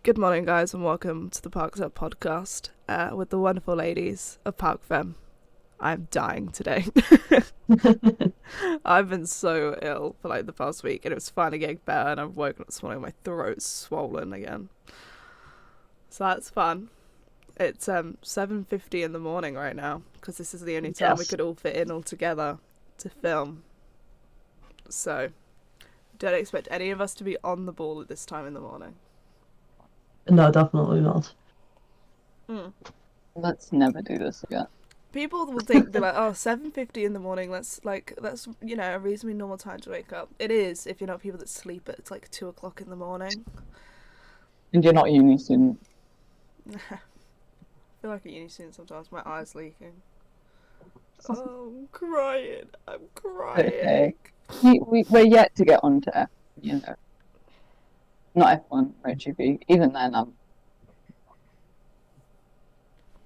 Good morning, guys, and welcome to the Parc'd podcast with the wonderful ladies of Parc'd. I'm dying today. I've been so ill for like the past week, and it was finally getting better, and I've woken up this morning, my throat's swollen again. So that's fun. It's 7:50 in the morning right now, because this is the only time we could all fit in all together to film. So don't expect any of us to be on the ball at this time in the morning. No, definitely not. Let's never do this again. People will think they're like, oh, 7:50 in the morning. That's a reasonably normal time to wake up. It is if you're not people that sleep at like 2 o'clock in the morning. And you're not a uni student. I feel like a uni student sometimes. My eyes leaking. Oh, I'm crying. I'm crying. Okay. We're yet to get on to not F1, MotoGP. Even then,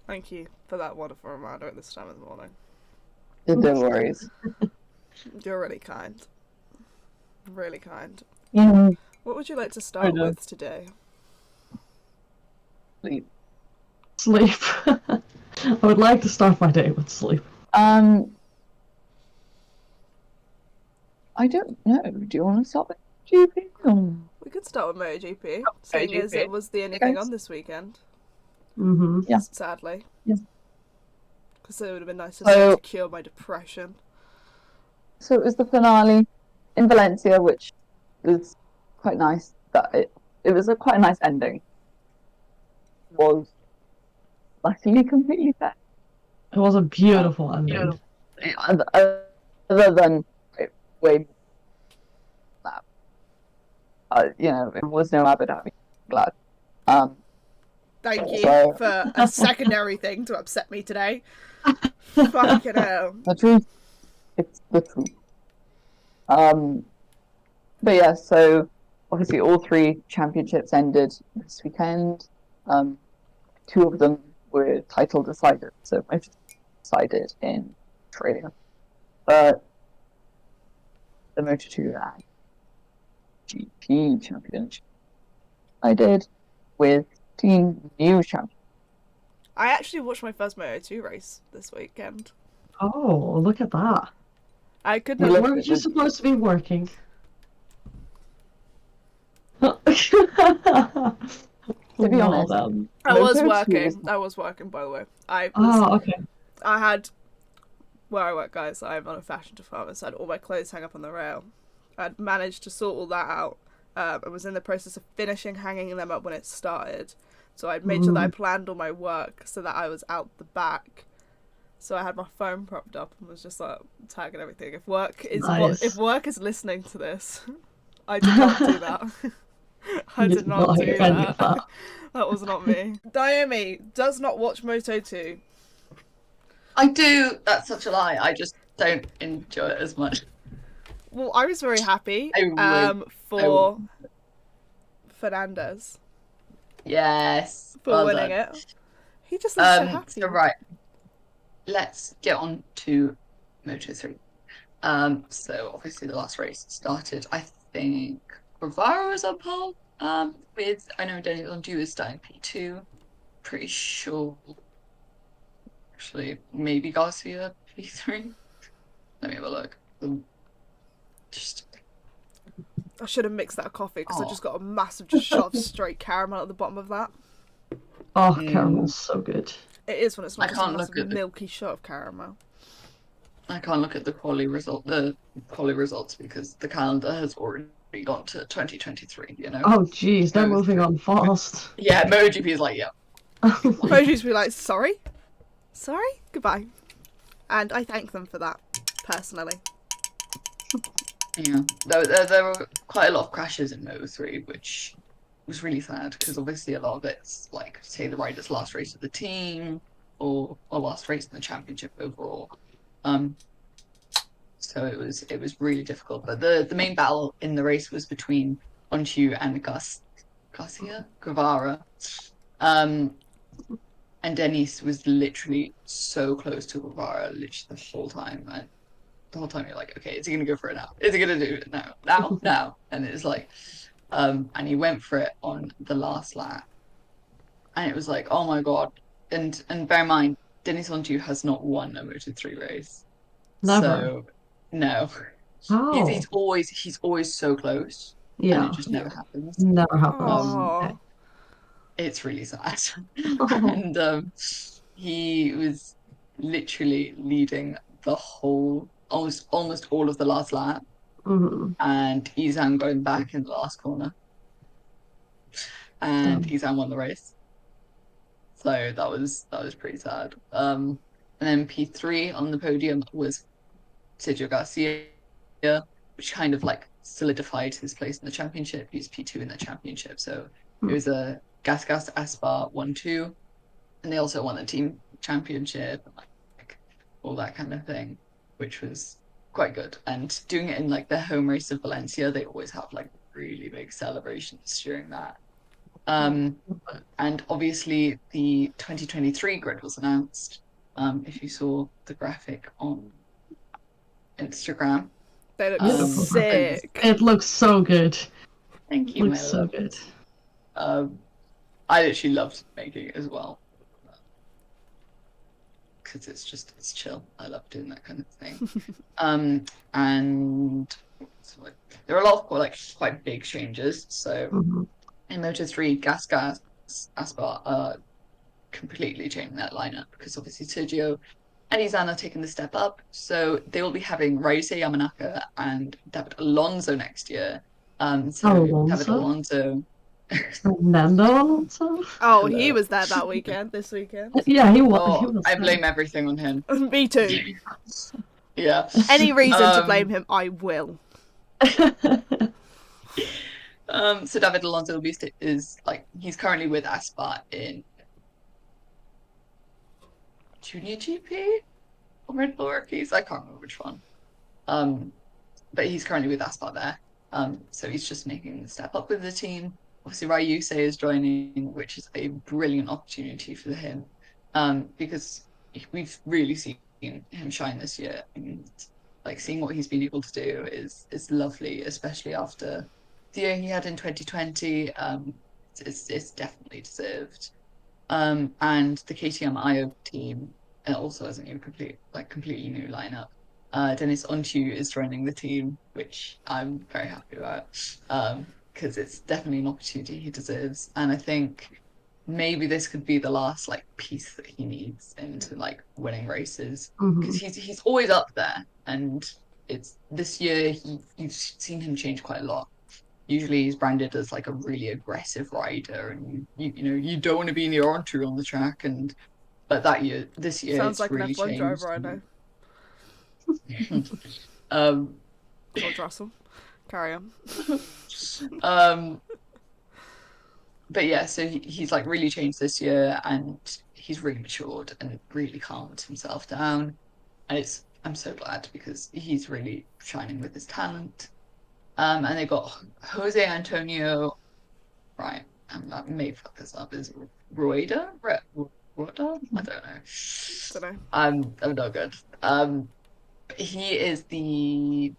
Thank you for that wonderful reminder at this time of the morning. no worries. You're really kind. Really kind. Yeah. What would you like to start with today? Sleep. I would like to start my day with sleep. I don't know. Do you want to start with GP? We could start with MotoGP, seeing as it was the only thing on this weekend. Mm-hmm. Yeah. Sadly. Yes. Because it would have been nice to cure my depression. So it was the finale in Valencia, which was quite nice. But it was quite a nice ending. It was luckily completely fair. It was a beautiful ending. Other than way that, it was no Abu Dhabi. Glad. Thank you for a secondary thing to upset me today. Fucking hell. The truth. It's the truth. But yeah, so obviously all three championships ended this weekend. Two of them were title decided, so most decided in Australia. But the Moto2 and GP championship I did with Team New champion. I actually watched my first Moto2 race this weekend. Oh, look at that. I could not. Weren't you supposed to be working? To be honest, I was working, by the way. Okay. I had, where I work, guys, I'm on a fashion department, so I had all my clothes hang up on the rail. I'd managed to sort all that out. I was in the process of finishing hanging them up when it started. So I'd made sure that I planned all my work so that I was out the back. So I had my phone propped up and was just like tagging everything. If work is listening to this, I did not do that. I did not do that. That was not me. Naomi does not watch Moto2. I do. That's such a lie. I just don't enjoy it as much. Well, I was very happy for Fernandez. Yes. For winning it. He just looks so happy. So right. Let's get on to Moto3. So obviously the last race started, I think Guevara was on pole. With I know Daniel Ondu is starting P2. Pretty sure actually maybe Garcia P3. Let me have a look. I should have mixed that coffee because I just got a massive shot of straight caramel at the bottom of that. Oh, caramel's so good. It is when it's not just a massive milky shot of caramel. I can't look at the quali results because the calendar has already gone to 2023, Oh jeez, they're moving on fast. Yeah, MotoGP is like, yeah. MotoGP be like, sorry, goodbye. And I thank them for that, personally. Yeah, there were quite a lot of crashes in Moto3, which was really sad because obviously a lot of it's like, say, the rider's last race of the team or last race in the championship overall. So it was really difficult. But the main battle in the race was between Onchu and Garcia Guevara. And Dennis was literally so close to Guevara literally the whole time. And the whole time you're like, okay, is he going to go for it now? Is he going to do it now? Now? And it's like, And he went for it on the last lap, and it was like, oh my god! And bear in mind, Denis Onju has not won a Moto3 race, Never. so no, How? he's always so close, and it Yeah. just never happens. Never happens. Oh, It's really sad. Oh. And he was literally leading the whole, almost all of the last lap, Mhm. and Izan going back in the last corner, and Damn. Izan won the race. So that was pretty sad. And then P3 on the podium was Sergio Garcia, which kind of like solidified his place in the championship. He was P2 in the championship, so it was a Gas Aspar 1-2, and they also won the team championship, like all that kind of thing, which was quite good. And doing it in like their home race of Valencia, they always have like really big celebrations during that. And obviously the 2023 grid was announced. If you saw the graphic on Instagram. they look Beautiful. sick. It looks so good. Thank you, Looks my so love. good. I actually loved making it as well. Because it's chill. I love doing that kind of thing. And so, like, there are a lot of like quite big changes. So Mhm. in Moto3, Gas Aspar are completely changing that lineup because obviously Sergio and Izan are taking the step up. So they will be having Ryusei Yamanaka and David Alonso next year. So David Alonso? Alonso. Fernando Alonso? Oh, he Hello. was there that weekend. This weekend. Yeah, he was. He Oh, was I there. blame everything on him. Me too. Yeah. Any reason to blame him, I will. So David Alonso is like he's currently with Aspar in Junior GP or Red Bull Rookies. I can't remember which one. But he's currently with Aspar there. So he's just making the step up with the team. Obviously, Ryusei is joining, which is a brilliant opportunity for him. Because we've really seen him shine this year, and like seeing what he's been able to do is lovely, especially after the year he had in 2020. It's definitely deserved. And the KTM IO team also has a new completely new lineup. Denis Ontu is joining the team, which I'm very happy about, because it's definitely an opportunity he deserves. And I think maybe this could be the last like piece that he needs into like winning races, because he's always up there, and it's this year you've seen him change quite a lot. Usually he's branded as like a really aggressive rider, and you know you don't want to be near Onto on the track, and but this year Sounds it's like an really F1 changed. driver I know. George Russell. Carry on. But yeah, so he's like really changed this year, and he's really matured and really calmed himself down, and I'm so glad because he's really shining with his talent. And they got Jose Antonio, right? I may fuck this up. Is Rueda? Rueda? I don't know. Don't know. I'm not good. He is the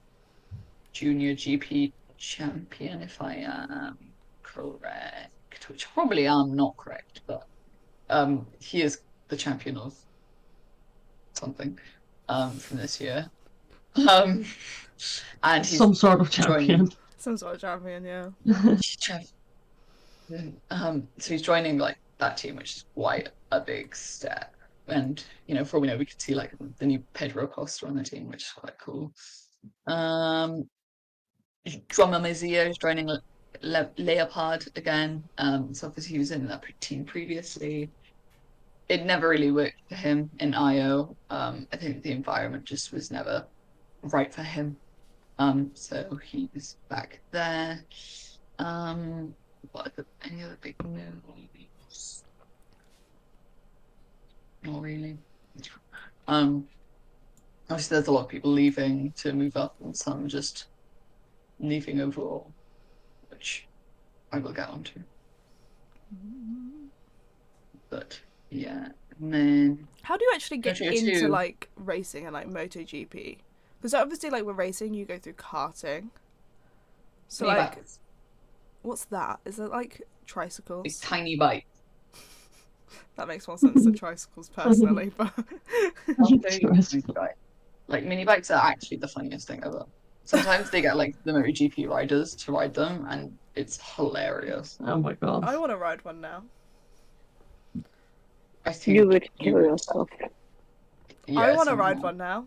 junior GP champion, if I am correct, which probably I'm not correct, but he is the champion of something from this year. And he's Some sort of champion. Some sort of champion, yeah. So he's joining like that team, which is quite a big step. And you know, for all we know, we could see like the new Pedro Costa on the team, which is quite cool. Drummer Mazia is joining Leopard again. So obviously he was in that team previously. It never really worked for him in IO. I think the environment just was never right for him. So he's back there. What are any other big news? Not really. Obviously there's a lot of people leaving to move up, and some just leaving overall, which I will get onto. But yeah, and then How do you actually get MotoGP2. into like racing and like MotoGP? Because obviously, like with racing, you go through karting. So like, What's that? Is it like These tricycles? tiny bikes. That makes more sense than tricycles personally, but I'll show you Trust. mini bikes. Like mini bikes are actually the funniest thing ever. Sometimes they get like the MotoGP riders to ride them, and it's hilarious. Oh my god. I want to ride one now. I think You would kill yourself. yeah, I want to somehow. ride one now.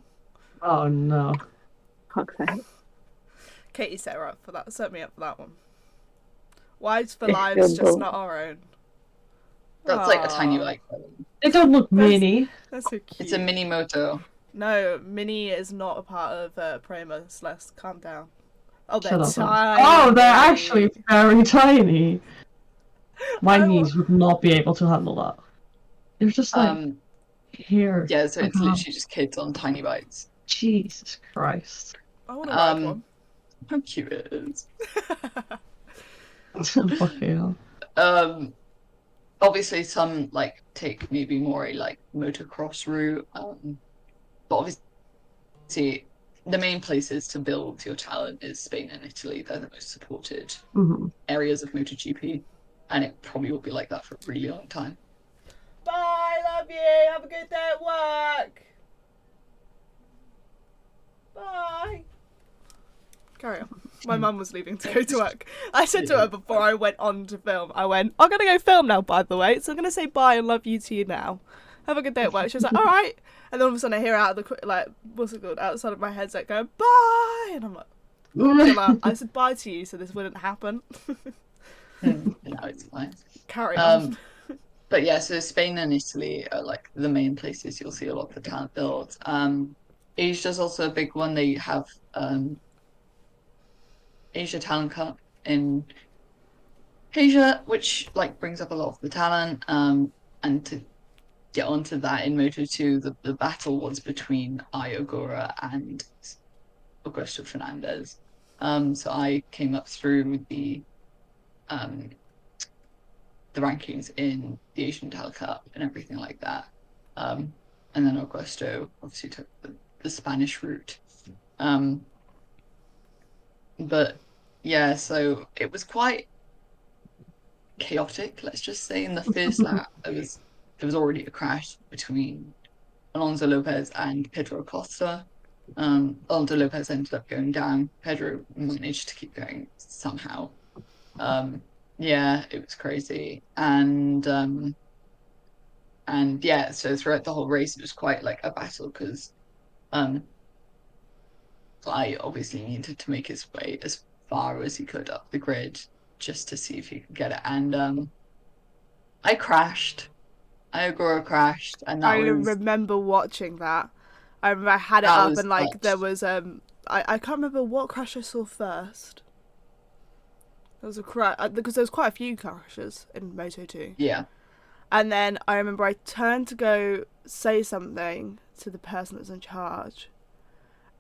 Oh no. Fuck's sake. Katie set her up for that. Set me up for that one. Wives for It's lives, still just bold. not our own. That's like a tiny Aw, bike. They don't look mini. That's so cute. It's a mini moto. No, Mini is not a part of Prima. Celeste, calm down. Oh, they're Shut up. tiny. Oh, they're actually very tiny. My I wa- knees would not be able to handle that. They're just like here. Yeah, so it's Uh-huh. literally just kids on tiny bikes. Jesus Christ. I want to ride Um, How cute it is. Fucking hell. Obviously some like take maybe more a like motocross route. But obviously the main places to build your talent is Spain and Italy. They're the most supported Mhm. areas of MotoGP, and it probably will be like that for a really long time. Bye, love you. Have a good day at work. Bye. Carry on. My mum was leaving to go to work. I said to her before I went on to film, I'm going to go film now, by the way, so I'm going to say bye and love you to you now. Have a good day at work. She was like, all right. And then all of a sudden I hear out of the, like, what's it called, outside of my headset going, bye. And I'm like, I said bye to you so this wouldn't happen. No, it's fine. Carry on. But yeah, so Spain and Italy are like the main places you'll see a lot of the talent build. Asia's also a big one. They have Asia Talent Cup in Asia, which like brings up a lot of the talent. And to get onto that in Moto2, the battle was between Ayogura and Augusto Fernandez. So I came up through the rankings in the Asian Talent Cup and everything like that. And then Augusto obviously took the Spanish route. But yeah, so it was quite chaotic, let's just say. In the first lap, there was already a crash between Alonso Lopez and Pedro Acosta. Alonso Lopez ended up going down. Pedro managed to keep going somehow. Yeah, it was crazy. And yeah, so throughout the whole race, it was quite like a battle because I obviously needed to make his way as far as he could up the grid just to see if he could get it. And I crashed. Ayogura crashed, and that I was remember watching that. I remember I had it That up was and like nuts. there was I can't remember what crash I saw first. There was a crash because there was quite a few crashes in Moto2. yeah. And then I remember I turned to go say something to the person that's in charge.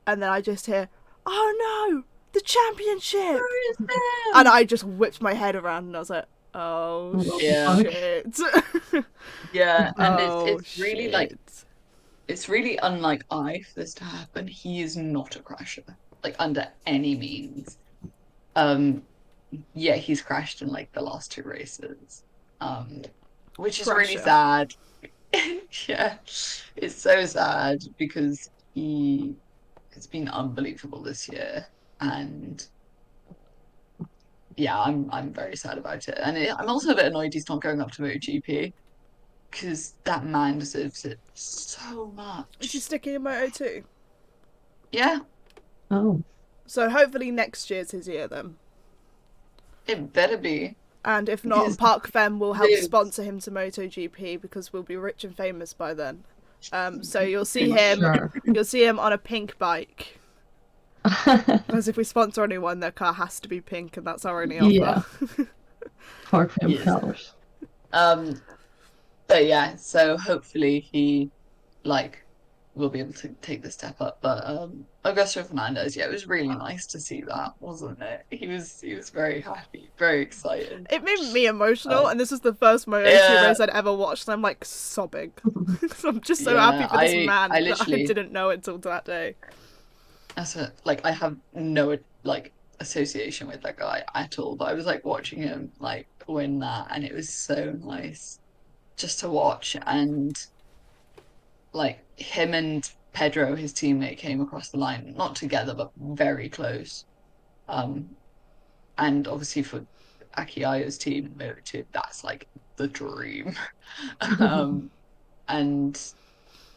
And then I just hear, "Oh no, the championship!" And I just whipped my head around and I was like, "Oh Yeah. shit!" Yeah, and Oh, it's really like shit. it's really unlike I for this to happen. He is not a crasher, like under any means. Yeah, he's crashed in like the last two races. Which is really Crasher. sad. Yeah, it's so sad because it's been unbelievable this year, and yeah, I'm very sad about it, and I'm also a bit annoyed he's not going up to MotoGP because that man deserves it so Is he much. sticking in Moto2? Yeah, Oh. So hopefully next year's his year then. it better be. And if not, Because Parc Fem will help lives- sponsor him to MotoGP because we'll be rich and famous by then. So you'll see him. Sure. You'll see him on a pink bike. Because if we sponsor anyone, their car has to be pink, and that's our only offer. Yeah. Park him Yes. colors. But yeah, so hopefully he like will be able to take the step up. But Augusto Fernandez, yeah, it was really nice to see that, wasn't it? He was very happy, very excited. It made me emotional, and this is the first Moto2 Yeah. race I'd ever watched, and I'm like sobbing. 'Cause I'm just so Yeah, happy for this man I that I literally- didn't know until that day. That's it. Like I have no like association with that guy at all, but I was like watching him like win that, and it was so nice just to watch. And like him and Pedro, his teammate, came across the line, not together but very close. And obviously for Akiayo's team, that's like the dream. And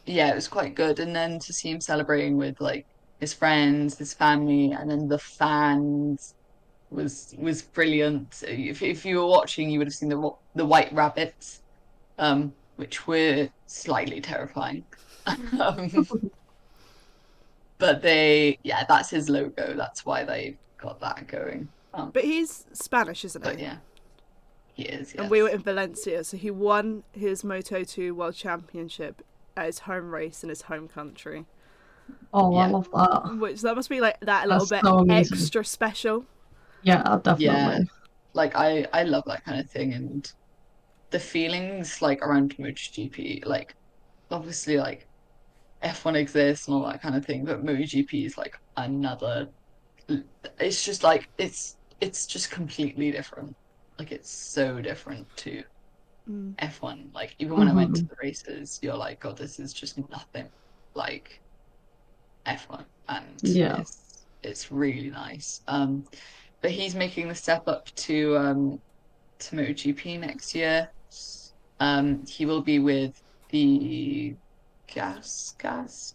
yeah, it was quite good. And then to see him celebrating with like his friends, his family, and then the fans was brilliant. If you were watching, you would have seen the white rabbits, which were slightly terrifying. But that's his logo. That's why they got that going. But he's Spanish, isn't he? But yeah, he is. Yes. And we were in Valencia, so he won his Moto2 World Championship at his home race in his home country. Oh, Yeah. I love that. Which that must be like that a little That's bit so amazing. extra special. Yeah, definitely. Yeah, like I love that kind of thing, and the feelings like around MotoGP, like obviously like F1 exists and all that kind of thing, but MotoGP is like another. It's just like it's just completely different. Like it's so different to F1. Like even when I went to the races, you're like, God, this is just nothing like F1, and Yeah. it's really nice. But he's making the step up to MotoGP next year. He will be with the gas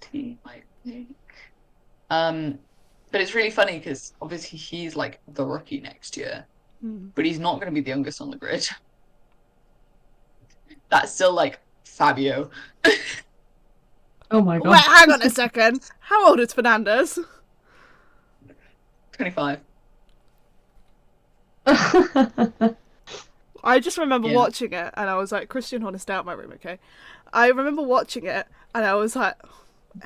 team, I think. But it's really funny because obviously he's like the rookie next year, but he's not going to be the youngest on the grid. That's still like Fabio. Oh my god. Wait, hang on a second. How old is Fernandez? 25. I just remember Yeah. watching it and I was like, Christian Horner, stay out my room, okay? I remember watching it and I was like,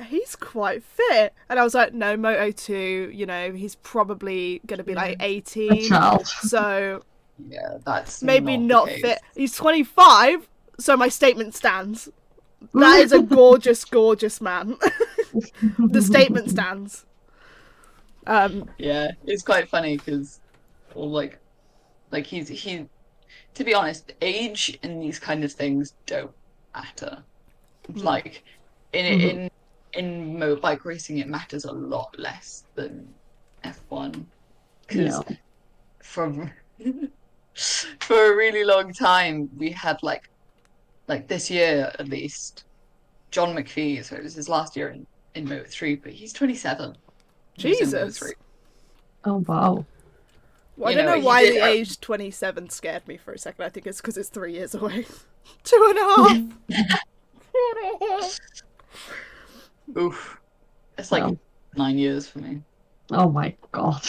he's quite fit. And I was like, no, Moto2, you know, he's probably going to be like A 18. child. So Yeah, that's maybe not not the case. fit. He's 25, so my statement stands. That is a gorgeous, gorgeous man. The statement stands. Yeah, it's quite funny because, well, like he's to be honest, age in these kind of things don't matter. Like in motorbike racing, it matters a lot less than F1 because from for a really long time we had like this year at least John McPhee. So it was his last year in Moto3, but he's 27. He's in Jesus. Moto3. Oh wow. Well, I You don't know, know he why did- the age 27 scared me for a second. I think it's because it's 3 years away. 2.5. 2.5. Oof. It's like Wow. 9 years for me. Oh my god.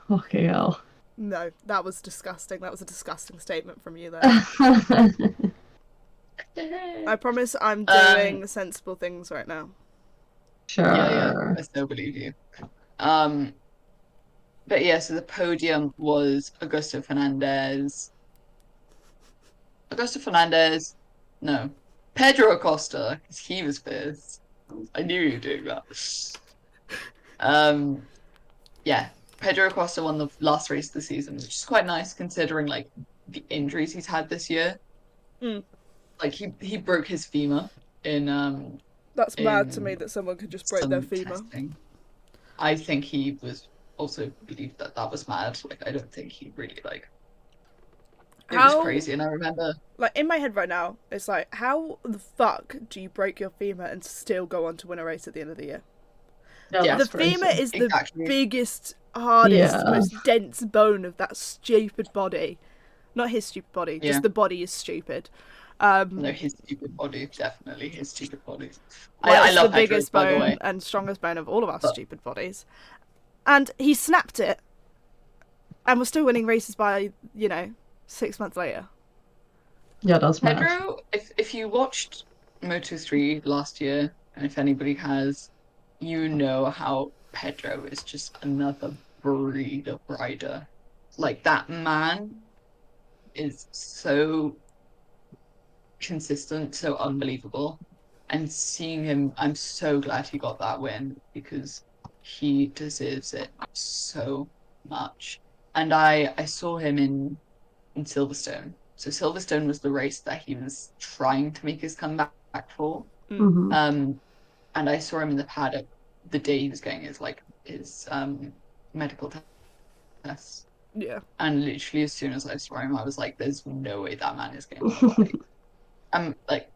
Okay, hell. No, that was disgusting. That was a disgusting statement from you there. I promise I'm doing sensible things right now. Sure. Yeah, I still believe you. But yeah, so the podium was no, Pedro Acosta, because he was first. I knew you were doing that. Yeah, Pedro Acosta won the last race of the season, which is quite nice considering like the injuries he's had this year. Like he broke his femur in That's mad to in me that someone could just break their some femur. testing. I think he was also believed that was mad. Like I don't think he really like. It was crazy, and I remember Like, in my head right now, it's like, how the fuck do you break your femur and still go on to win a race at the end of the year? Yeah, The that's crazy. femur is the Exactly. biggest, hardest, Yeah. most dense bone of that stupid body. Not his stupid body, Yeah. just the body is stupid. no, his stupid body, definitely his stupid body. Well, I it's love the biggest Pedro's, by the bone way. and strongest bone of all of our stupid bodies. And he snapped it and was still winning races by, 6 months later. Yeah, that's mad. Pedro, if you watched Moto3 last year, and if anybody has, you know how Pedro is just another breed of rider. Like that man is so consistent, so unbelievable. And seeing him, I'm so glad he got that win because he deserves it so much. And I saw him in Silverstone. So Silverstone was the race that he was trying to make his comeback for. Mm-hmm. And I saw him in the paddock the day he was getting his medical test. Yeah. And literally as soon as I saw him, I was like, "There's no way that man is getting on a bike."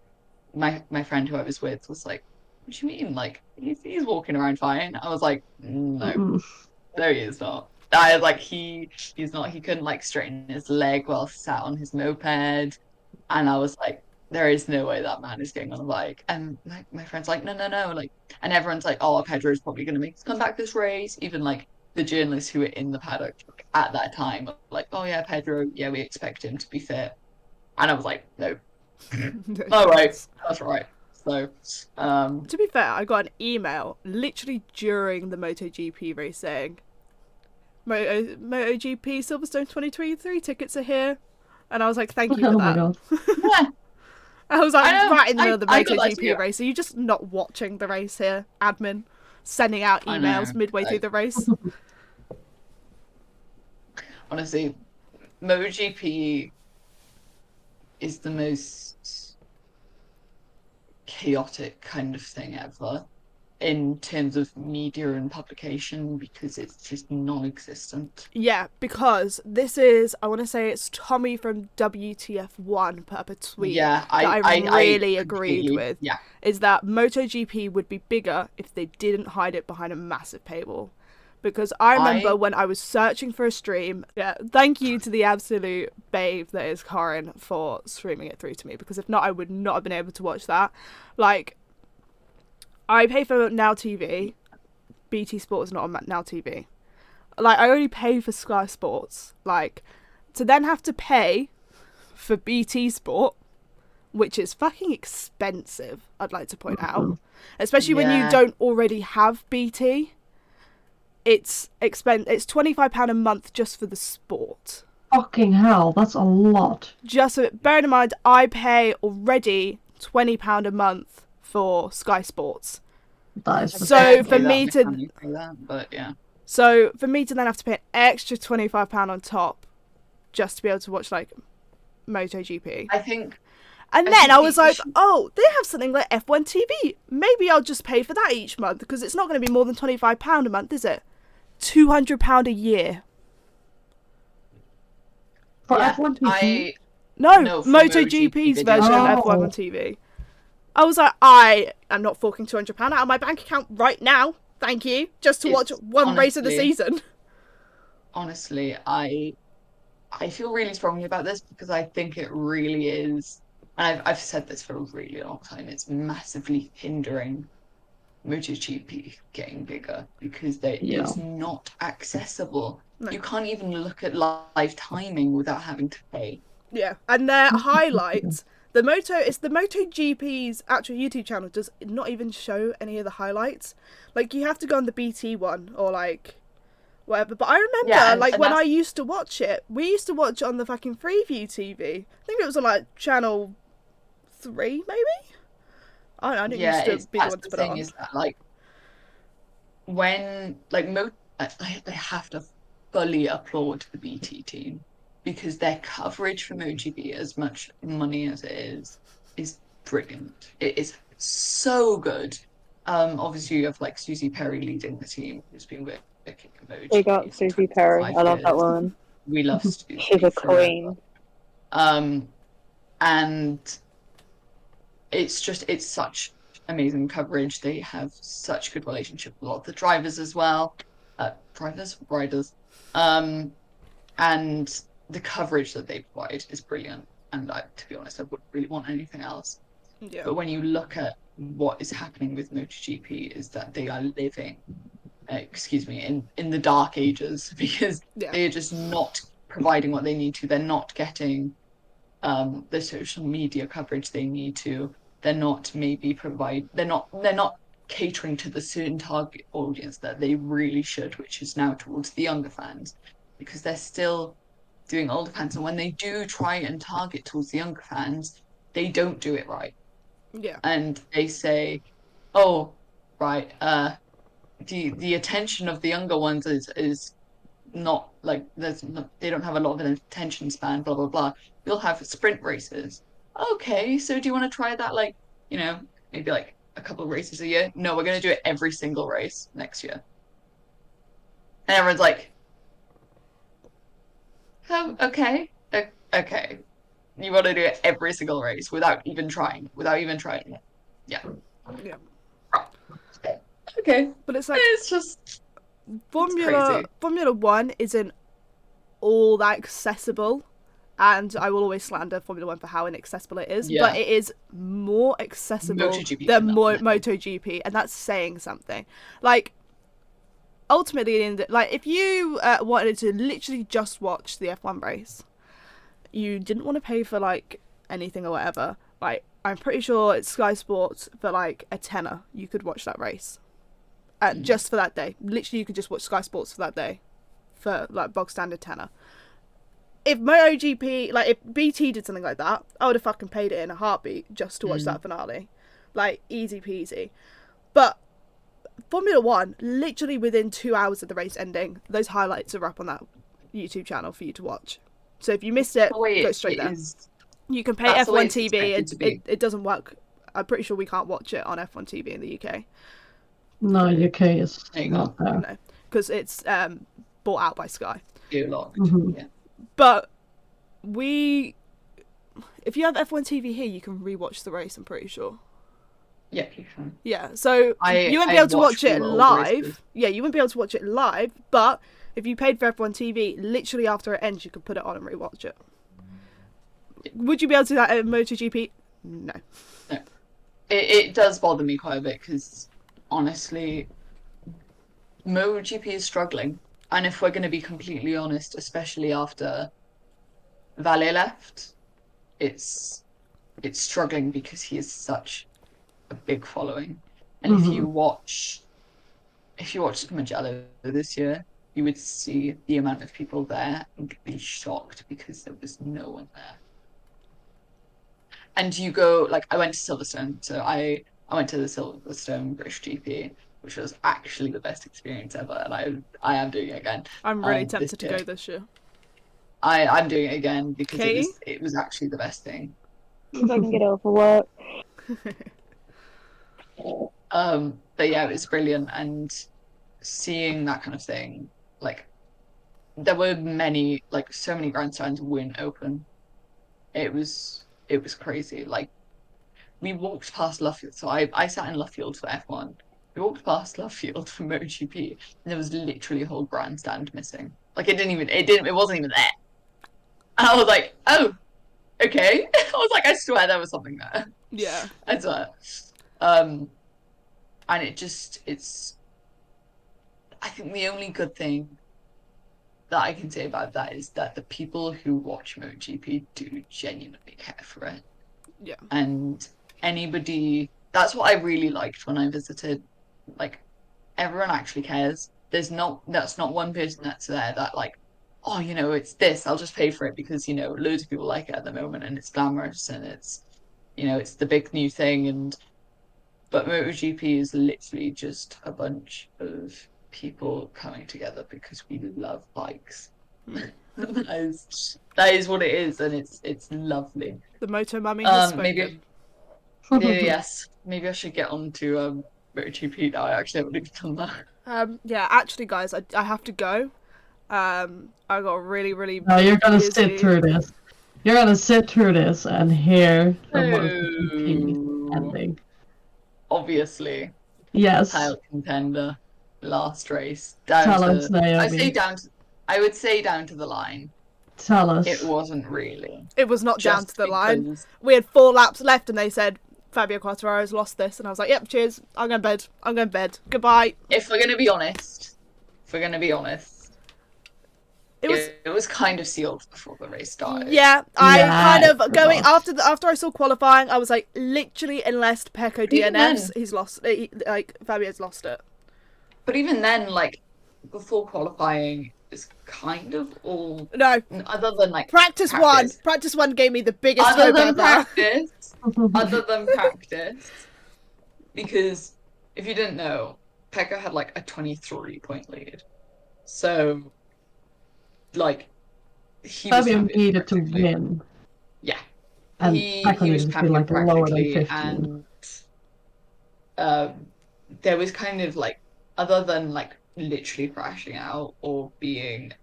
Like my friend who I was with was like, "What do you mean? Like he's walking around fine?" I was like, "No, no, he is not." I was like, he's not. He couldn't like straighten his leg while sat on his moped, and I was like, there is no way that man is getting on a bike. And my friend's like, no, no, no, like, and everyone's like, oh, Pedro's probably going to make his comeback this race. Even like the journalists who were in the paddock at that time were like, oh yeah, Pedro, yeah, we expect him to be fit. And I was like, no, all right, that's right. So, to be fair, I got an email literally during the MotoGP race saying, MotoGP Silverstone 2023 tickets are here. And I was like, thank you for Oh that. my god. yeah, I was like, right in the middle of the I got that MotoGP too. race. Are you just not watching the race here, admin? Sending out I emails know, midway through like- the race. honestly, MotoGP is the most chaotic kind of thing ever in terms of media and publication because it's just non-existent. Yeah, because this is, I want to say it's Tommy from WTF1 put up a tweet Yeah, that I really agreed completely- with. Yeah, Is that MotoGP would be bigger if they didn't hide it behind a massive paywall. Because I remember when I was searching for a stream, yeah, thank you to the absolute babe that is Corin for streaming it through to me, because if not, I would not have been able to watch that. Like, I pay for Now TV. BT Sport is not on Now TV. Like, I only pay for Sky Sports. Like, to then have to pay for BT Sport, which is fucking expensive, I'd like to point out. Especially when you Yeah. don't already have BT. It's it's £25 a month just for the sport. Fucking hell, that's a lot. Just bearing in mind, I pay already £20 a month for Sky Sports. That is So I for say me that, to- I can't say that, but yeah, So for me to then have to pay an extra £25 on top just to be able to watch like MotoGP. I think And I then think I was the like, issue- oh, they have something like F1 TV. Maybe I'll just pay for that each month because it's not going to be more than £25 a month, is it? £200 a year. For yeah, F1 TV? I No, for MotoGP's MotoGP version video. of F1 on TV. I was like, I am not forking £200 out of my bank account right now. Thank you. Just to watch It's one race of the honestly- season. honestly, I feel really strongly about this because I think it really is, and I've said this for a really long time, it's massively hindering MotoGP getting bigger because it's not accessible. No. You can't even look at live timing without having to pay. Yeah, and their highlights. The MotoGP's actual YouTube channel does not even show any of the highlights. Like, you have to go on the BT one or like whatever. But I remember, Yeah, and like when I that's- used to watch it, we used to watch it on the fucking Freeview TV. I think it was on like channel 3, maybe. I don't know. I didn't Yeah, used to be the that's one to the put it thing on. is that like when like they have to fully applaud the BT team because their coverage from MotoGP, as much money as it is brilliant. It is so good. Obviously you have like Susie Perry leading the team, who's been working at MotoGP. Big up for Susie Perry. 25 I love that years. woman. We love Susie. She's a forever. queen. And it's such amazing coverage. They have such good relationship with a lot of the drivers as well. Riders. And the coverage that they provide is brilliant. And to be honest, I wouldn't really want anything else. Yeah. But when you look at what is happening with MotoGP, is that they are living, in the dark ages because Yeah. they are just not providing what they need to. They're not getting the social media coverage they need to. They're not they're not catering to the certain target audience that they really should, which is now towards the younger fans, because they're still doing older fans. And when they do try and target towards the younger fans, they don't do it right. Yeah. And they say, oh, right, the attention of the younger ones is not like they don't have a lot of an attention span, blah blah blah. You'll have sprint races. Okay, so do you want to try that, like, maybe like a couple of races a year? No, we're gonna do it every single race next year. And everyone's like, oh, okay. Okay. You want to do it every single race without even trying it. Yeah. Yeah. Okay. But it's like It's just Formula One isn't all that accessible, and I will always slander Formula One for how inaccessible it is. Yeah. But it is more accessible MotoGP than for that. MotoGP, and that's saying something. Like, ultimately, if you wanted to literally just watch the F1 race, you didn't want to pay for like anything or whatever. Like, I'm pretty sure it's Sky Sports for like a tenner. You could watch that race, just for that day. Literally, you could just watch Sky Sports for that day, for like bog standard tenner. If MotoGP, like if BT did something like that, I would have fucking paid it in a heartbeat just to watch that finale, like easy peasy. But Formula One, literally within 2 hours of the race ending, those highlights are up on that YouTube channel for you to watch. So if you missed it, go straight there. You can pay F1 TV. It doesn't work. I'm pretty sure we can't watch it on F1 TV in the UK. No, UK is not there. No, because it's bought out by Sky. Mm-hmm. Yeah. But if you have F1 TV here, you can rewatch the race, I'm pretty sure. Yeah, you can. Yeah, so you wouldn't be able to watch it live. Yeah, you wouldn't be able to watch it live, but if you paid for F1 TV, literally after it ends, you could put it on and rewatch it. Would you be able to do that at MotoGP? No. No. It does bother me quite a bit because, honestly, MotoGP is struggling. And if we're going to be completely honest, especially after Vale left, it's struggling because he is such a big following. And if you watch Mugello this year, you would see the amount of people there and be shocked because there was no one there. And you go, like, I went to Silverstone, so I went to the Silverstone British GP, which was actually the best experience ever, and I am doing it again. I'm really tempted to go this year. I'm doing it again because it was actually the best thing. If I can get over work. But yeah, it was brilliant, and seeing that kind of thing, like, there were so many grandstands weren't open. It was crazy. Like, we walked past Luffield, so I sat in Luffield for F1. We walked past Luffield for MotoGP, and there was literally a whole grandstand missing. Like, it wasn't even there. And I was like, oh, okay. I was like, I swear there was something there. Yeah. I swear. And I think the only good thing that I can say about that is that the people who watch MotoGP do genuinely care for it. Yeah. And that's what I really liked when I visited. Like, everyone actually cares. That's not one person that's there that, like, oh, it's this, I'll just pay for it because, loads of people like it at the moment and it's glamorous and it's, it's the big new thing. But MotoGP is literally just a bunch of people coming together because we love bikes. That is what it is, and it's lovely. The Moto Mummy has spoken. Yes, maybe I should get on to MotoGP now. I actually haven't even done that. Yeah, actually, guys, I have to go. I got really, really. No, you're gonna sit through this. You're gonna sit through this and hear the MotoGP ending. Obviously. Yes. Title contender, last race. Tell us, Naomi. I would say down to the line. Tell us. It wasn't really. It was not down to the line. We had 4 laps left, and they said Fabio Quartararo's lost this, and I was like, "Yep, cheers. I'm going to bed. Goodbye." If we're gonna be honest, it was kind of sealed before the race started. Yeah, after I saw qualifying, I was like, literally, unless Pecco DNFs, he's lost. Fabio's lost it. But even then, like, before qualifying is kind of all. No. Other than like practice one. Practice one gave me the biggest other than practice. Because if you didn't know, Pecco had like a 23-point lead. So like he was Fabio champion needed to practically. win. Yeah, And he Paco was needed to be champion like lower than practically, 15. and there was kind of like, other than like literally crashing out or being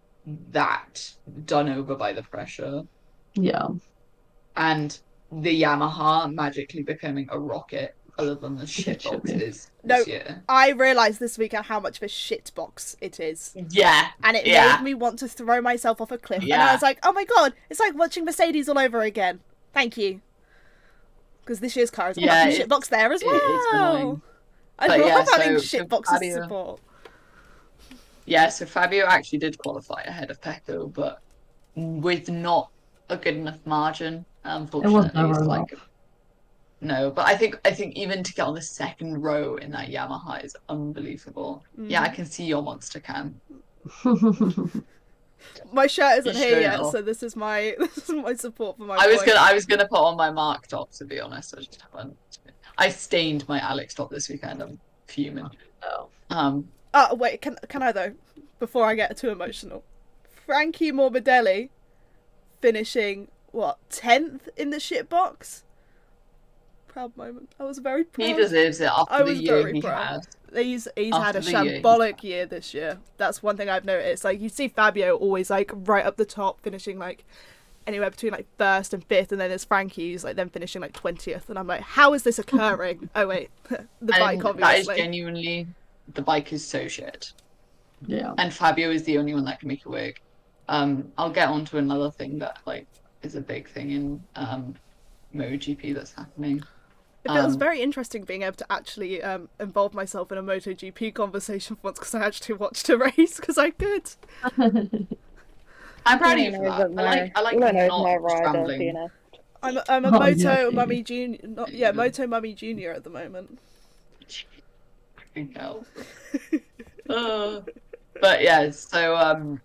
that done over by the pressure, Yeah. and the Yamaha magically becoming a rocket, other than the shitbox Literally. is No, this year. I realised this weekend how much of a shitbox it is. Yeah, And it yeah. made me want to throw myself off a cliff. And Yeah. I was like, oh my god, it's like watching Mercedes all over again. Thank you. Because this year's car is a Yeah, fucking shitbox there as well. it's annoying. I But love yeah, having so shitboxes Fabio- to support. Yeah, so Fabio actually did qualify ahead of Pecco, but with not a good enough margin, unfortunately. never It's like, enough. no, but I think even to get on the second row in that Yamaha is unbelievable. Yeah, I can see your monster can. My shirt isn't Just here show it yet, off. so this is my support for my I was point. gonna put on my Mark top, to be honest. I just haven't. I stained my Alex top this weekend. I'm fuming. Oh. Oh wait, can I though? Before I get too emotional, Frankie Morbidelli finishing what 10th in the shitbox. Proud moment. I was very proud. He deserves it I after the was year very he proud. had. He's had After a the year he shambolic year this year. That's one thing I've noticed. Like you see Fabio always like right up the top, finishing like anywhere between like 1st and 5th, and then there's Frankie who's like then finishing like 20th, and I'm like, how is this occurring? Oh wait, the bike And obviously. that is genuinely, the bike is so shit. Yeah. And Fabio is the only one that can make it work. I'll get on to another thing that like is a big thing in MotoGP that's happening. It feels very interesting being able to actually involve myself in a MotoGP conversation for once, because I actually watched a race because I could. I'm proud of you for that. I like all I know is not my rider, scrambling. DNF. I'm a Oh, Moto yeah, Mummy Junior, Moto Mummy Junior at the moment. Fucking hell. But yeah, so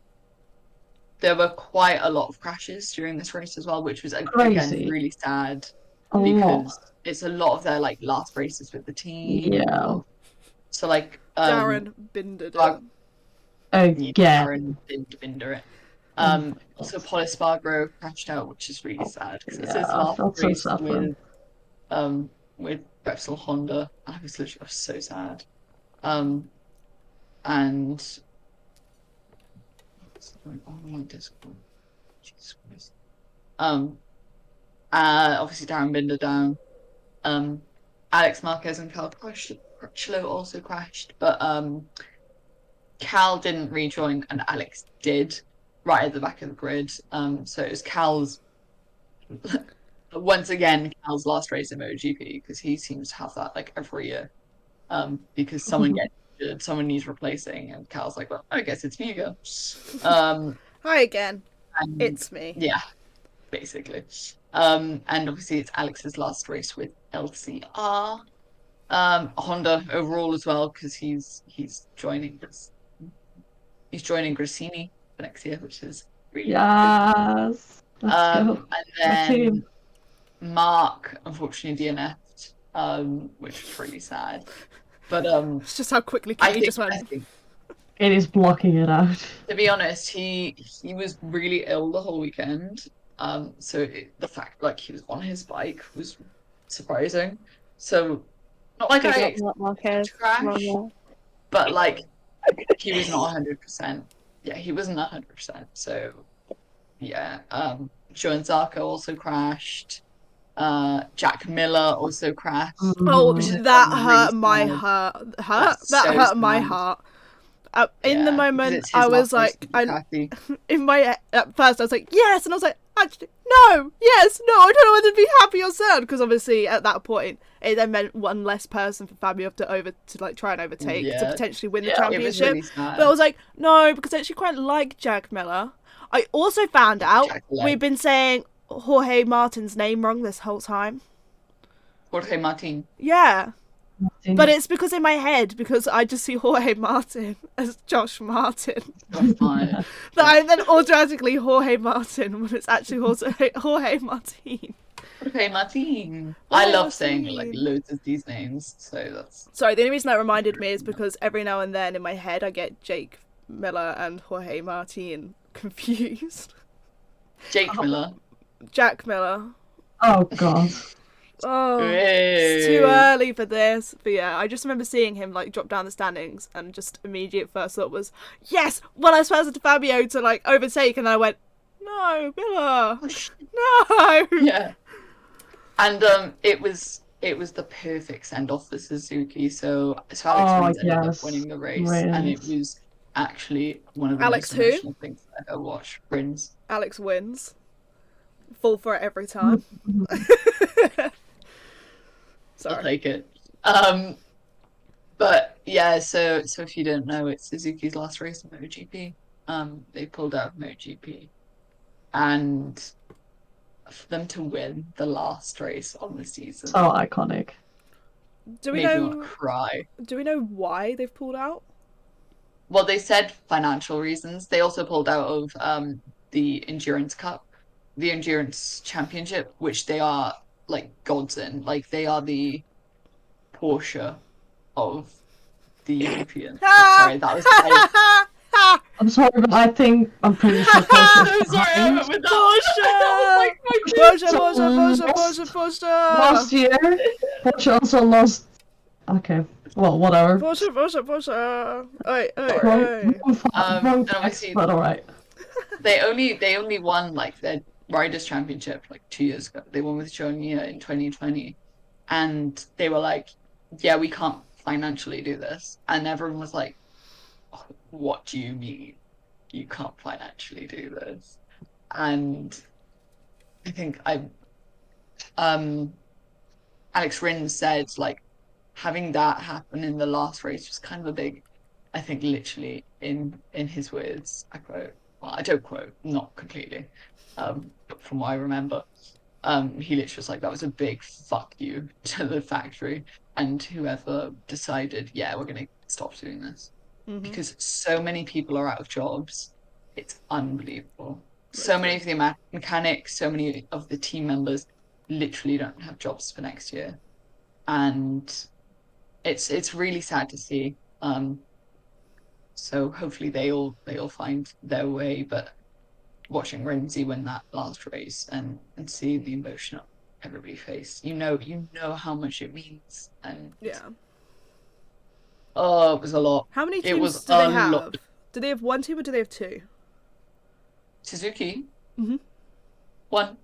there were quite a lot of crashes during this race as well, which was again Crazy. really sad A lot. because it's a lot of their like last races with the team. Yeah. So like Darren Binder. Again. Darren didn't binder it. So Paul Espargaro crashed out, which is really sad because it's his Yeah, I last felt so race sad for him. with Repsol Honda. I was so sad. And what's going on my Discord? Jesus Christ. Obviously Darren Binder down. Alex Marquez and Cal Crutchlow also crashed, but Cal didn't rejoin and Alex did, right at the back of the grid. So it was Cal's once again Cal's last race in MotoGP, because he seems to have that like every year. Because someone gets injured, someone needs replacing, and Cal's like, well, I guess it's me again. Hi again. And, It's me. yeah, basically. And obviously it's Alex's last race with LCR. Honda overall as well, because he's joining Grassini for next year, which is really good. Yes. Let's go. And My then team. Mark unfortunately DNF'd, which was really sad. But It's just how quickly I Kenny think, just went. I think, It is blocking it out. to be honest, he was really ill the whole weekend. So the fact like he was on his bike was surprising. So not like I expected him to crash, but like he was not 100%. Yeah, he wasn't 100%. So yeah, Joan Zarco also crashed. Jack Miller also crashed. Oh, Mhm. that really hurt my sad. heart. That's That so hurt my sad. heart. In Yeah, the because moment, it's his I was last race like, with Ducati. in my at first I was like, yes, and I was like, actually, no, yes, no, I don't know whether to be happy or sad, because obviously at that point it then meant one less person for Fabio to like try and overtake to Yeah. potentially win the Yeah, It was championship. really sad. But I was like, no, because I actually quite like Jack Miller. I also found out Jack Miller. we've been saying Jorge Martin's name wrong this whole time. Jorge Martin. Yeah. Mm. But it's because in my head, because I just see Jorge Martin as Josh Martin, That's fine. that I then automatically Jorge Martin when it's actually Jorge Martin. Jorge Martin. I Jorge love saying like Martin. loads of these names, so that's Sorry, the only reason that reminded me is because every now and then in my head I get Jake Miller and Jorge Martin confused. Jake Miller. Jack Miller. Oh god. Oh, it's too early for this. But yeah, I just remember seeing him like drop down the standings, and just immediate first thought was, yes, when I first to Fabio to like overtake, and then I went, no, Miller, no. Yeah. And it was the perfect send off for Suzuki. So Alex Rins ended up winning the race, and it was actually one of the Alex most emotional things I've ever watched. Rins. Alex wins. Fall for it every time. Sorry. I'll take it. But yeah, so if you don't know, it's Suzuki's last race in MotoGP. They pulled out of MotoGP, and for them to win the last race on the season, So iconic. Do we made me know? want to cry. Do we know why they've pulled out? Well, they said financial reasons. They also pulled out of the Endurance Cup, the Endurance Championship, which they are like gods in. Like they are the Porsche of the European. Sorry, that was. I'm sorry, but I'm pretty sure Porsche. I'm sorry, I went with that. Porsche! Last year, Porsche also lost. Okay, well, whatever. Porsche! Oi. Wrong And text, obviously, but alright. they only won like their Riders' Championship like 2 years ago. They won with Jonia in 2020, and they were like, "Yeah, we can't financially do this," and everyone was like, oh, "What do you mean you can't financially do this?" And I think Alex Rins said like having that happen in the last race was kind of a big, I think literally in his words, I quote, well, I don't quote, not completely, but from what I remember, he literally was like, that was a big fuck you to the factory and whoever decided, yeah, we're gonna stop doing this. Because so many people are out of jobs, it's unbelievable. So many of the mechanics, so many of the team members literally don't have jobs for next year, and it's really sad to see. So hopefully they'll find their way. But watching Renzi win that last race and see the emotion on everybody's face, you know how much it means. And Yeah. Oh, it was a lot. How many It teams was do they a have? lot. Do they have one team or do they have two? Suzuki. Mhm. One.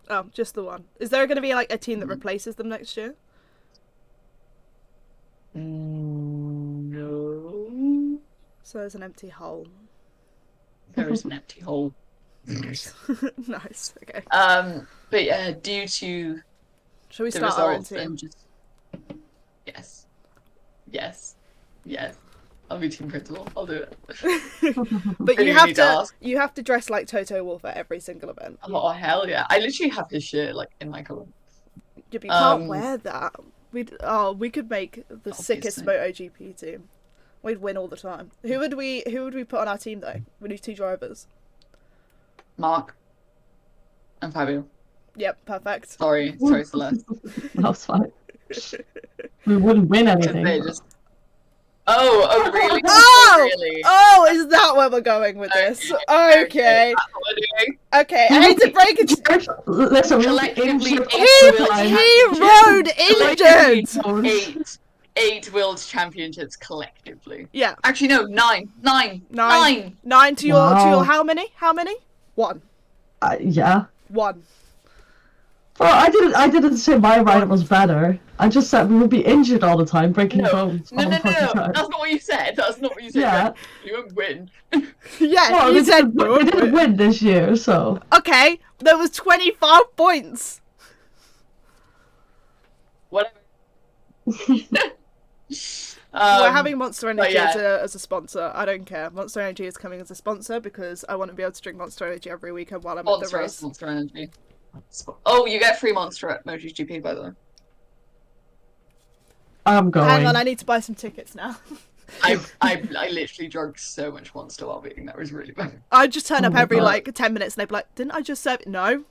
Oh, just the one. Is there going to be like a team that replaces them next year? No. So there's an empty hole. There is an empty hole. Nice. Okay. But yeah, due to Shall we the start our own results team? and just yes. I'll be team principal. I'll do it. But Really you have need to to ask. you have to dress like Toto Wolff at every single event. Oh hell yeah! I literally have his shirt like in my colour. Yeah, but you can't Um, wear that. We could make the sickest Obviously. MotoGP team. We'd win all the time. Who would we put on our team though? We need 2 drivers. Mark and Fabio. Yep, perfect. Sorry, Celeste. That's fine. We wouldn't win Because anything. they just. Oh, really? Oh! Really? Oh, is that where we're going with this? Okay. That's what we're doing. Okay, I hate to break it. Listen, we'll be Collectively, injured he all the time. He rode injured. Eight world championships collectively. Yeah, Actually, no, nine. 9 to your Wow. how many? 1. Yeah. 1. Well, I didn't say my rider was better. I just said we would be injured all the time, breaking bones. No. all the fucking time. That's not what you said. That's not what you said. Yeah. You won't win. Yeah, Well, you we said didn't win this year, so. Okay, there was 25 points. Whatever. We're having Monster Energy yeah. as a sponsor. I don't care. Monster Energy is coming as a sponsor because I want to be able to drink Monster Energy every weekend while I'm at the race. Monster Energy. Oh, you get free Monster at MotoGP, by the way. I'm going. Hang on, I need to buy some tickets now. I literally drank so much Monster while being there. It was really bad. I just turn Oh up my every God. like 10 minutes and they'd be like, "Didn't I just serve it?" No,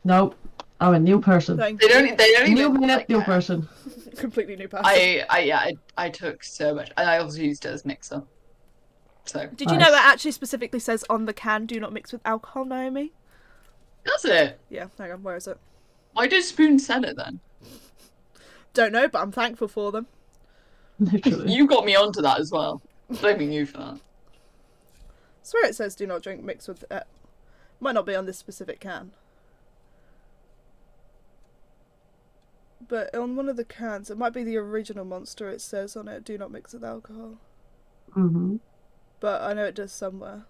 Nope. I'm a new person. thank They you. don't New even minute, like, new person. Completely new person. I took so much, and I also used it as mixer. So Did you know it actually specifically says on the can, do not mix with alcohol, Naomi? does it? Yeah, hang on, where is it? Why did Spoon sell it then? Don't know, but I'm thankful for them. Literally. You got me onto that as well. Blaming you for that. I swear it says do not drink mixed with... might not be on this specific can. But on one of the cans, it might be the original Monster, it says on it, do not mix with alcohol. Mm-hmm. But I know it does somewhere.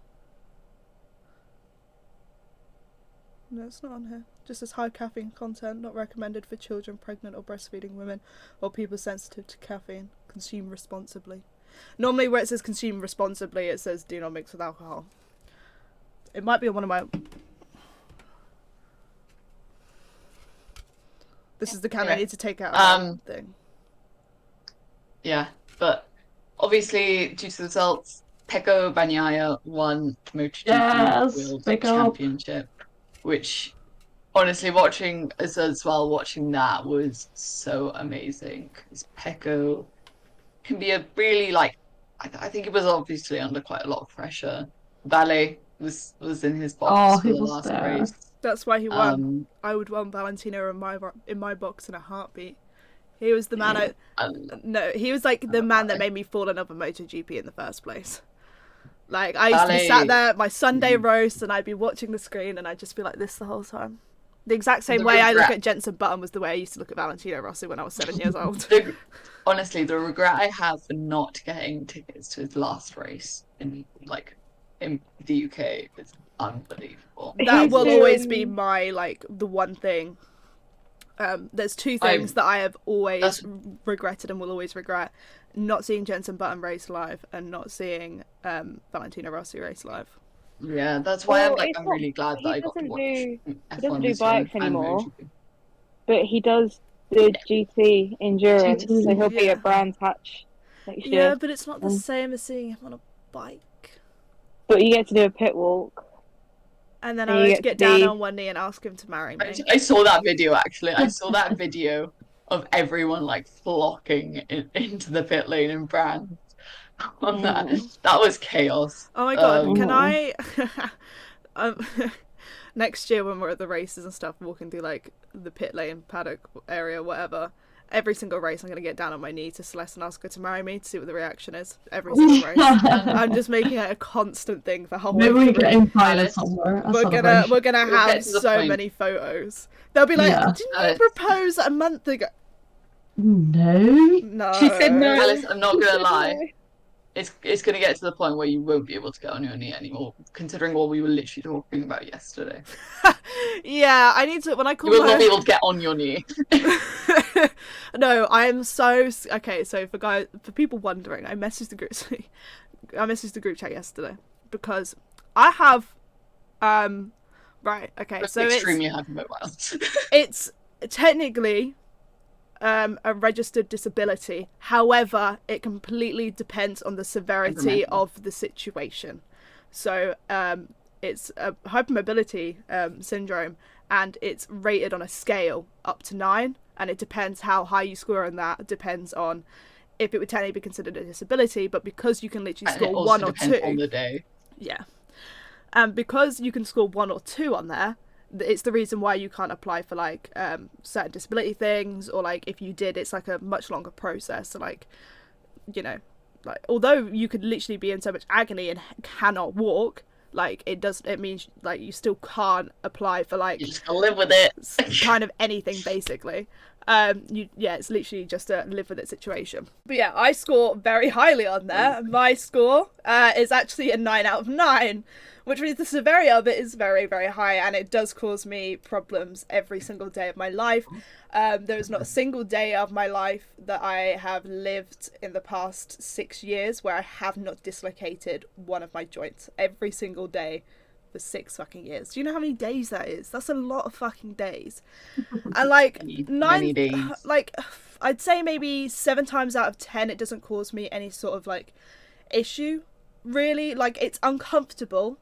No, it's not on here. Just as high caffeine content, not recommended for children, pregnant or breastfeeding women, or people sensitive to caffeine. Consume responsibly. Normally where it says consume responsibly, it says do not mix with alcohol. It might be on one of my... This is the can I need to take out of the thing. Yeah, but obviously, due to the results, Pecco Bagnaia won the MotoGP Yes, World big up. Championship, which honestly, watching that was so amazing. Because Pecco can be a really I think he was obviously under quite a lot of pressure. Ballet was in his box for he the was last there. race. That's why he won. I would want Valentino in my box in a heartbeat. He was the man he was like the man that made me fall in love with MotoGP in the first place. Like, I used to be sat there at my Sunday roast and I'd be watching the screen and I'd just be like this the whole time. The exact same way I look at Jenson Button was the way I used to look at Valentino Rossi when I was 7 years old. Honestly, the regret I have for not getting tickets to his last race in the UK is unbelievable. That will always be my, the one thing. There's two things that I have always regretted and will always regret. Not seeing Jenson Button race live and not seeing Valentino Rossi race live. Yeah, that's why I'm really glad that I got to watch He F1 doesn't do this year bikes and anymore, MotoGP. but he does the GT endurance, GT, so he'll be at Brands Hatch next year. Yeah, but it's not the same as seeing him on a bike. But you get to do a pit walk. And then I would get down on one knee and ask him to marry me. I saw that video, actually. I saw that video of everyone flocking into the pit lane in Brands on that. That was chaos. Oh my god, can I... next year when we're at the races and stuff, walking through the pit lane, paddock area, whatever, every single race I'm going to get down on my knee to Celeste and ask her to marry me to see what the reaction is. Every single race. I'm just making it a constant thing for how Maybe we get invited somewhere. We're gonna have so many photos. They'll be like, didn't you propose a month ago? No. She said no. Alice, I'm not going to lie. It's going to get to the point where you won't be able to get on your knee anymore, considering what we were literally talking about yesterday. Yeah, I need to, when I call You will not be able to get on your knee. No, I am so... Okay, so for people wondering, I messaged the group chat yesterday because I have... Right, okay, That's so extremely hypermobile. It's technically... a registered disability. However, it completely depends on the severity of the situation. So it's a hypermobility syndrome, and it's rated on a scale up to 9, and it depends how high you score on that. It depends on if it would technically be considered a disability, but because you can literally score 1 or 2 on the day. Yeah, and because you can score 1 or 2 on there, it's the reason why you can't apply for certain disability things, or if you did, it's a much longer process. So although you could literally be in so much agony and cannot walk, it means you still can't apply for you just gotta live with it. kind of anything basically. It's literally just a live with it situation. But yeah, I score very highly on there. My score is actually a 9 out of 9, which means the severity of it is very, very high, and it does cause me problems every single day of my life. There is not a single day of my life that I have lived in the past 6 years where I have not dislocated one of my joints. Every single day for 6 fucking years. Do you know how many days that is? That's a lot of fucking days. And 9 days. I'd say maybe 7 times out of 10 it doesn't cause me any sort of issue, really. It's uncomfortable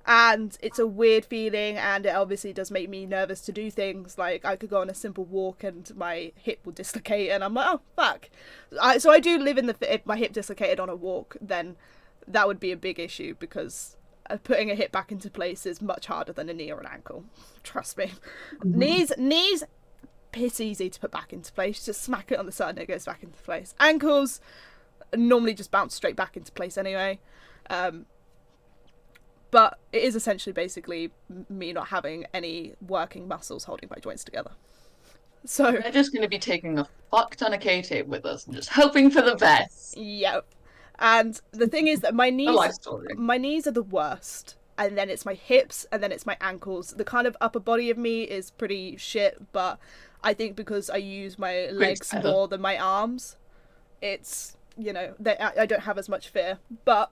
and it's a weird feeling, and it obviously does make me nervous to do things. I could go on a simple walk and my hip will dislocate and I'm like, oh fuck. So I do live in if my hip dislocated on a walk, then that would be a big issue because putting a hip back into place is much harder than a knee or an ankle. Trust me. Knees, piss easy to put back into place. Just smack it on the side and it goes back into place. Ankles normally just bounce straight back into place anyway. But it is essentially basically me not having any working muscles holding my joints together. So We're just going to be taking a fuck ton of K-tape with us and just hoping for the best. yep. And the thing is that my The life knees story. are the worst. And then it's my hips, and then it's my ankles. The kind of upper body of me is pretty shit, but I think because I use my legs better. more than my arms, it's, you know, I don't have as much fear. But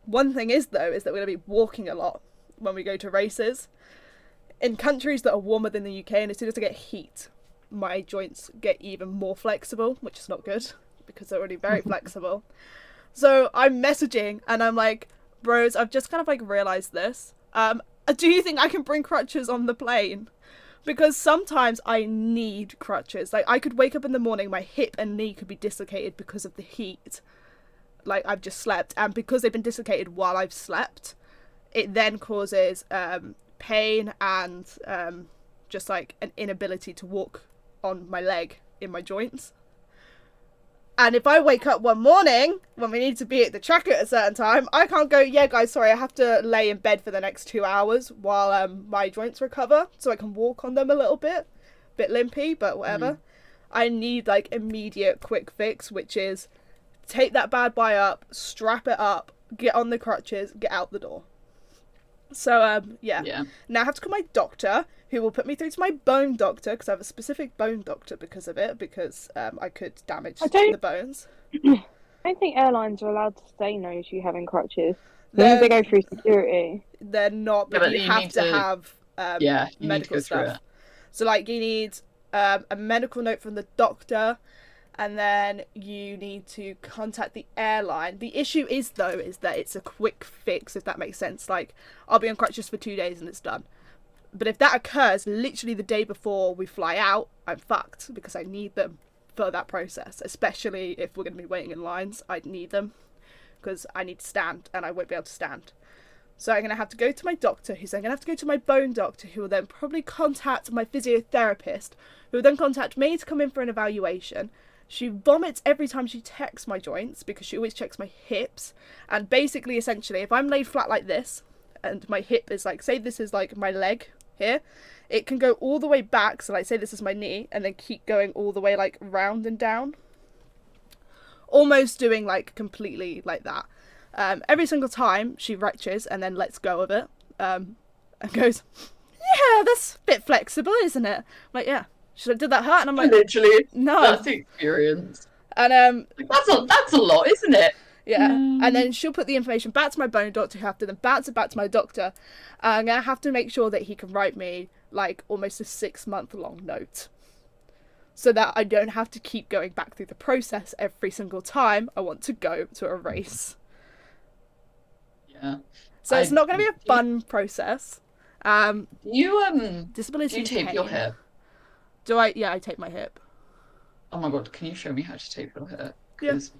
one thing is, though, is that we're going to be walking a lot when we go to races. In countries that are warmer than the UK, and as soon as I get heat, my joints get even more flexible, which is not good, because they're already very flexible. So I'm messaging, and I'm like, bros, I've just kind of like realised this. Do you think I can bring crutches on the plane? Because sometimes I need crutches. Like, I could wake up in the morning, my hip and knee could be dislocated because of the heat. Like, I've just slept. And because they've been dislocated while I've slept, it then causes pain and just like an inability to walk on my leg in my joints. And if I wake up one morning when we need to be at the track at a certain time, I can't go, yeah, guys, sorry, I have to lay in bed for the next 2 hours while my joints recover so I can walk on them a little bit. Bit limpy, but whatever. I need, like, immediate quick fix, which is take that bad boy up, strap it up, get on the crutches, get out the door. So, yeah. Now I have to call my doctor, who will put me through to my bone doctor, because I have a specific bone doctor because of it, because I could damage the bones. I don't think airlines are allowed to say no to you having crutches. Then they go through security. They're not, but you have to have medical stuff. So, like, you need a medical note from the doctor, and then you need to contact the airline. The issue is, though, is that it's a quick fix, if that makes sense. Like, I'll be on crutches for 2 days and it's done. But if that occurs literally the day before we fly out, I'm fucked, because I need them for that process. Especially if we're going to be waiting in lines, I'd need them, because I need to stand, and I won't be able to stand. So I'm going to have to go to my doctor, who's then going to have to go to my bone doctor, who will then probably contact my physiotherapist, who will then contact me to come in for an evaluation. She vomits every time she checks my joints, because she always checks my hips. And basically, essentially, if I'm laid flat like this, and my hip is like, say this is like my leg here, it can go all the way back, so like say this is my knee, and then keep going all the way like round and down. Almost doing like completely like that. Every single time she retches and then lets go of it, and goes, yeah, that's a bit flexible, isn't it? I'm like, yeah. She's like, did that hurt? And I'm like, literally, no. That's the experience. And that's a lot, isn't it? Yeah. And then she'll put the information back to my bone doctor, who have to then bounce it back to my doctor. I'm gonna have to make sure that he can write me like almost a 6-month-long note, so that I don't have to keep going back through the process every single time I want to go to a race. Yeah. So it's not going to be a fun process. Disability. Do you tape your hip? Do I? Yeah, I tape my hip. Oh my god, can you show me how to tape your hip? Because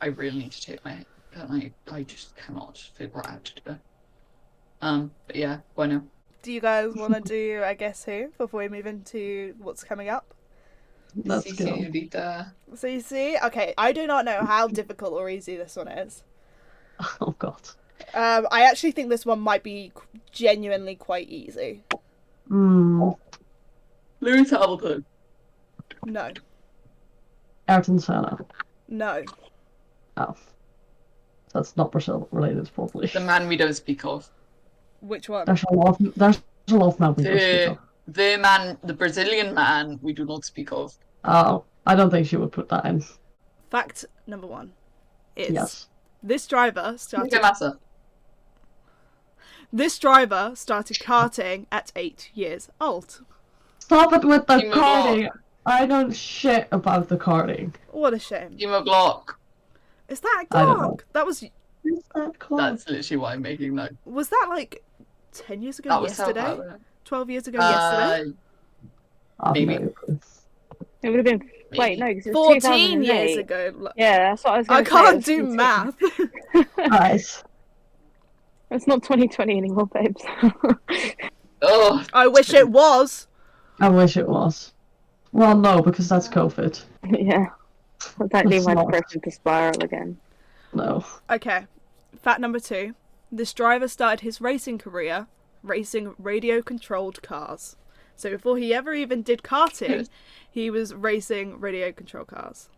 I really need to tape my hip, and I just cannot figure out how to do it. But yeah, bueno. Do you guys want to do I Guess Who before we move into what's coming up? Let's go. So you see, okay, I do not know how difficult or easy this one is. Oh god. I actually think this one might be genuinely quite easy. Lewis Hamilton. No. Ayrton Senna. No. Oh. That's not Brazil related, probably. The man we don't speak of. Which one? There's a lot of men we don't speak of. The man, the Brazilian man we do not speak of. Oh, I don't think she would put that in. Fact number 1 is Yes. This driver started karting at 8 years old. Stop it with the Timo karting. I don't shit about the karting. What a shame. Timo Glock. Is that a I don't know. Glock? That was... Is that called? That's literally why I'm making that. Was that like 10 years ago That was yesterday? 12 years ago yesterday? Maybe. It would have been... Wait, no, because it was 14 years 2008. ago. Yeah, that's what I was going I to say. can't do math. Nice. It's not 2020 anymore, babes. Oh, I wish it was. I wish it was. Well, no, because that's COVID. Yeah. I don't need It's my not. depression to spiral again. No. Okay, fact number 2. This driver started his racing career racing radio-controlled cars. So before he ever even did karting, he was racing radio-controlled cars.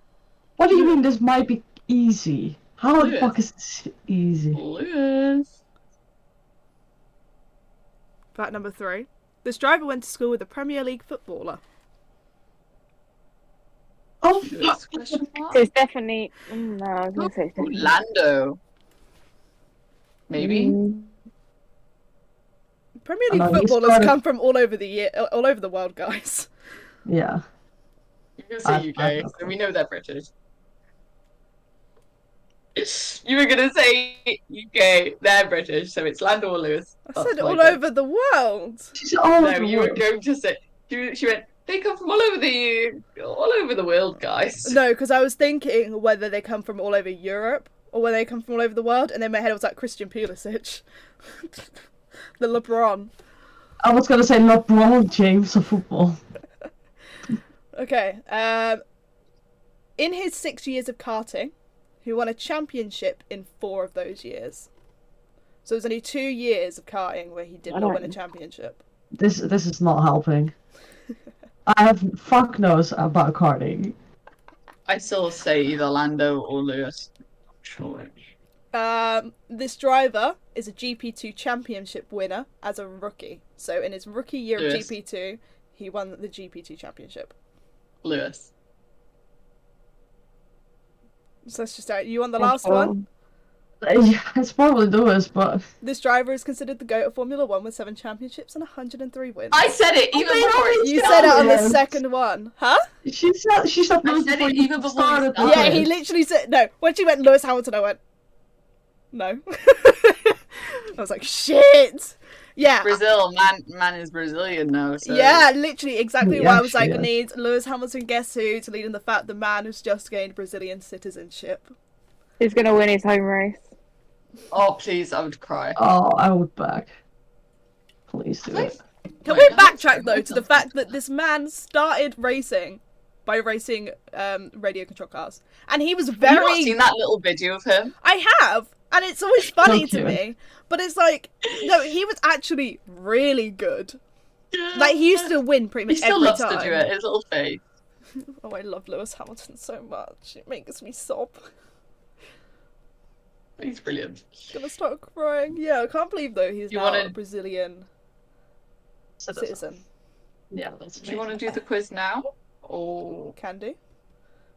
What do you mean this might be easy? How the Lewis. fuck is this easy? Lewis. Fact number 3. This driver went to school with a Premier League footballer. Oh, Lewis, question mark? So it's definitely. No, I was going to say it's definitely. Lando. Maybe. Premier I League know, he footballers started- come from all over the world, guys. yeah. You can say UK, so we know they're British. You were gonna say UK, they're British, so it's Lando or Lewis. I That's said my all guess. over the world. She's all No, over the you were world. going to say. She went. They come from all over the world, guys. No, because I was thinking whether they come from all over Europe or whether they come from all over the world, and then my head was like Christian Pulisic, the LeBron. I was gonna say LeBron James of football. Okay. In his 6 years of karting, he won a championship in 4 of those years. So it was only 2 years of karting where he did not win a championship. This is not helping. I have fuck knows about karting. I still say either Lando or Lewis. Sure. This driver is a GP2 championship winner as a rookie. So in his rookie year Lewis. of GP2, he won the GP2 championship. Lewis. So let's just start. You won the last one. Yeah, it's probably Lewis, but This driver is considered the GOAT of Formula 1 with 7 championships and 103 wins. I said it even before it You said it on the Yes. second one. Huh? she said I Lewis said before it you even before we started. started. Yeah, he literally said no. When she went Lewis Hamilton, I went no. I was like shit. Yeah. Brazil, man is Brazilian now. So. Yeah, literally exactly He why I was like, actually needs Lewis Hamilton guess who to lead in the fact the man who's just gained Brazilian citizenship. He's going to win his home race. Oh please, I would cry. Oh, I would back. Please do it. Can Wait, we I hope backtrack so. though to the fact that this man started racing by racing radio control cars, and he was Have you not very. seen that little video of him? I have, and it's always funny to cute. me, but it's like no, he was actually really good. Like he used to win pretty He much still every loves time. to do it. His little face. Oh, I love Lewis Hamilton so much. It makes me sob. He's brilliant. Gonna start crying. Yeah, I can't believe though he's You now wanna- a Brazilian citizen. Yeah, that's Do you want to do the quiz now, or Can do.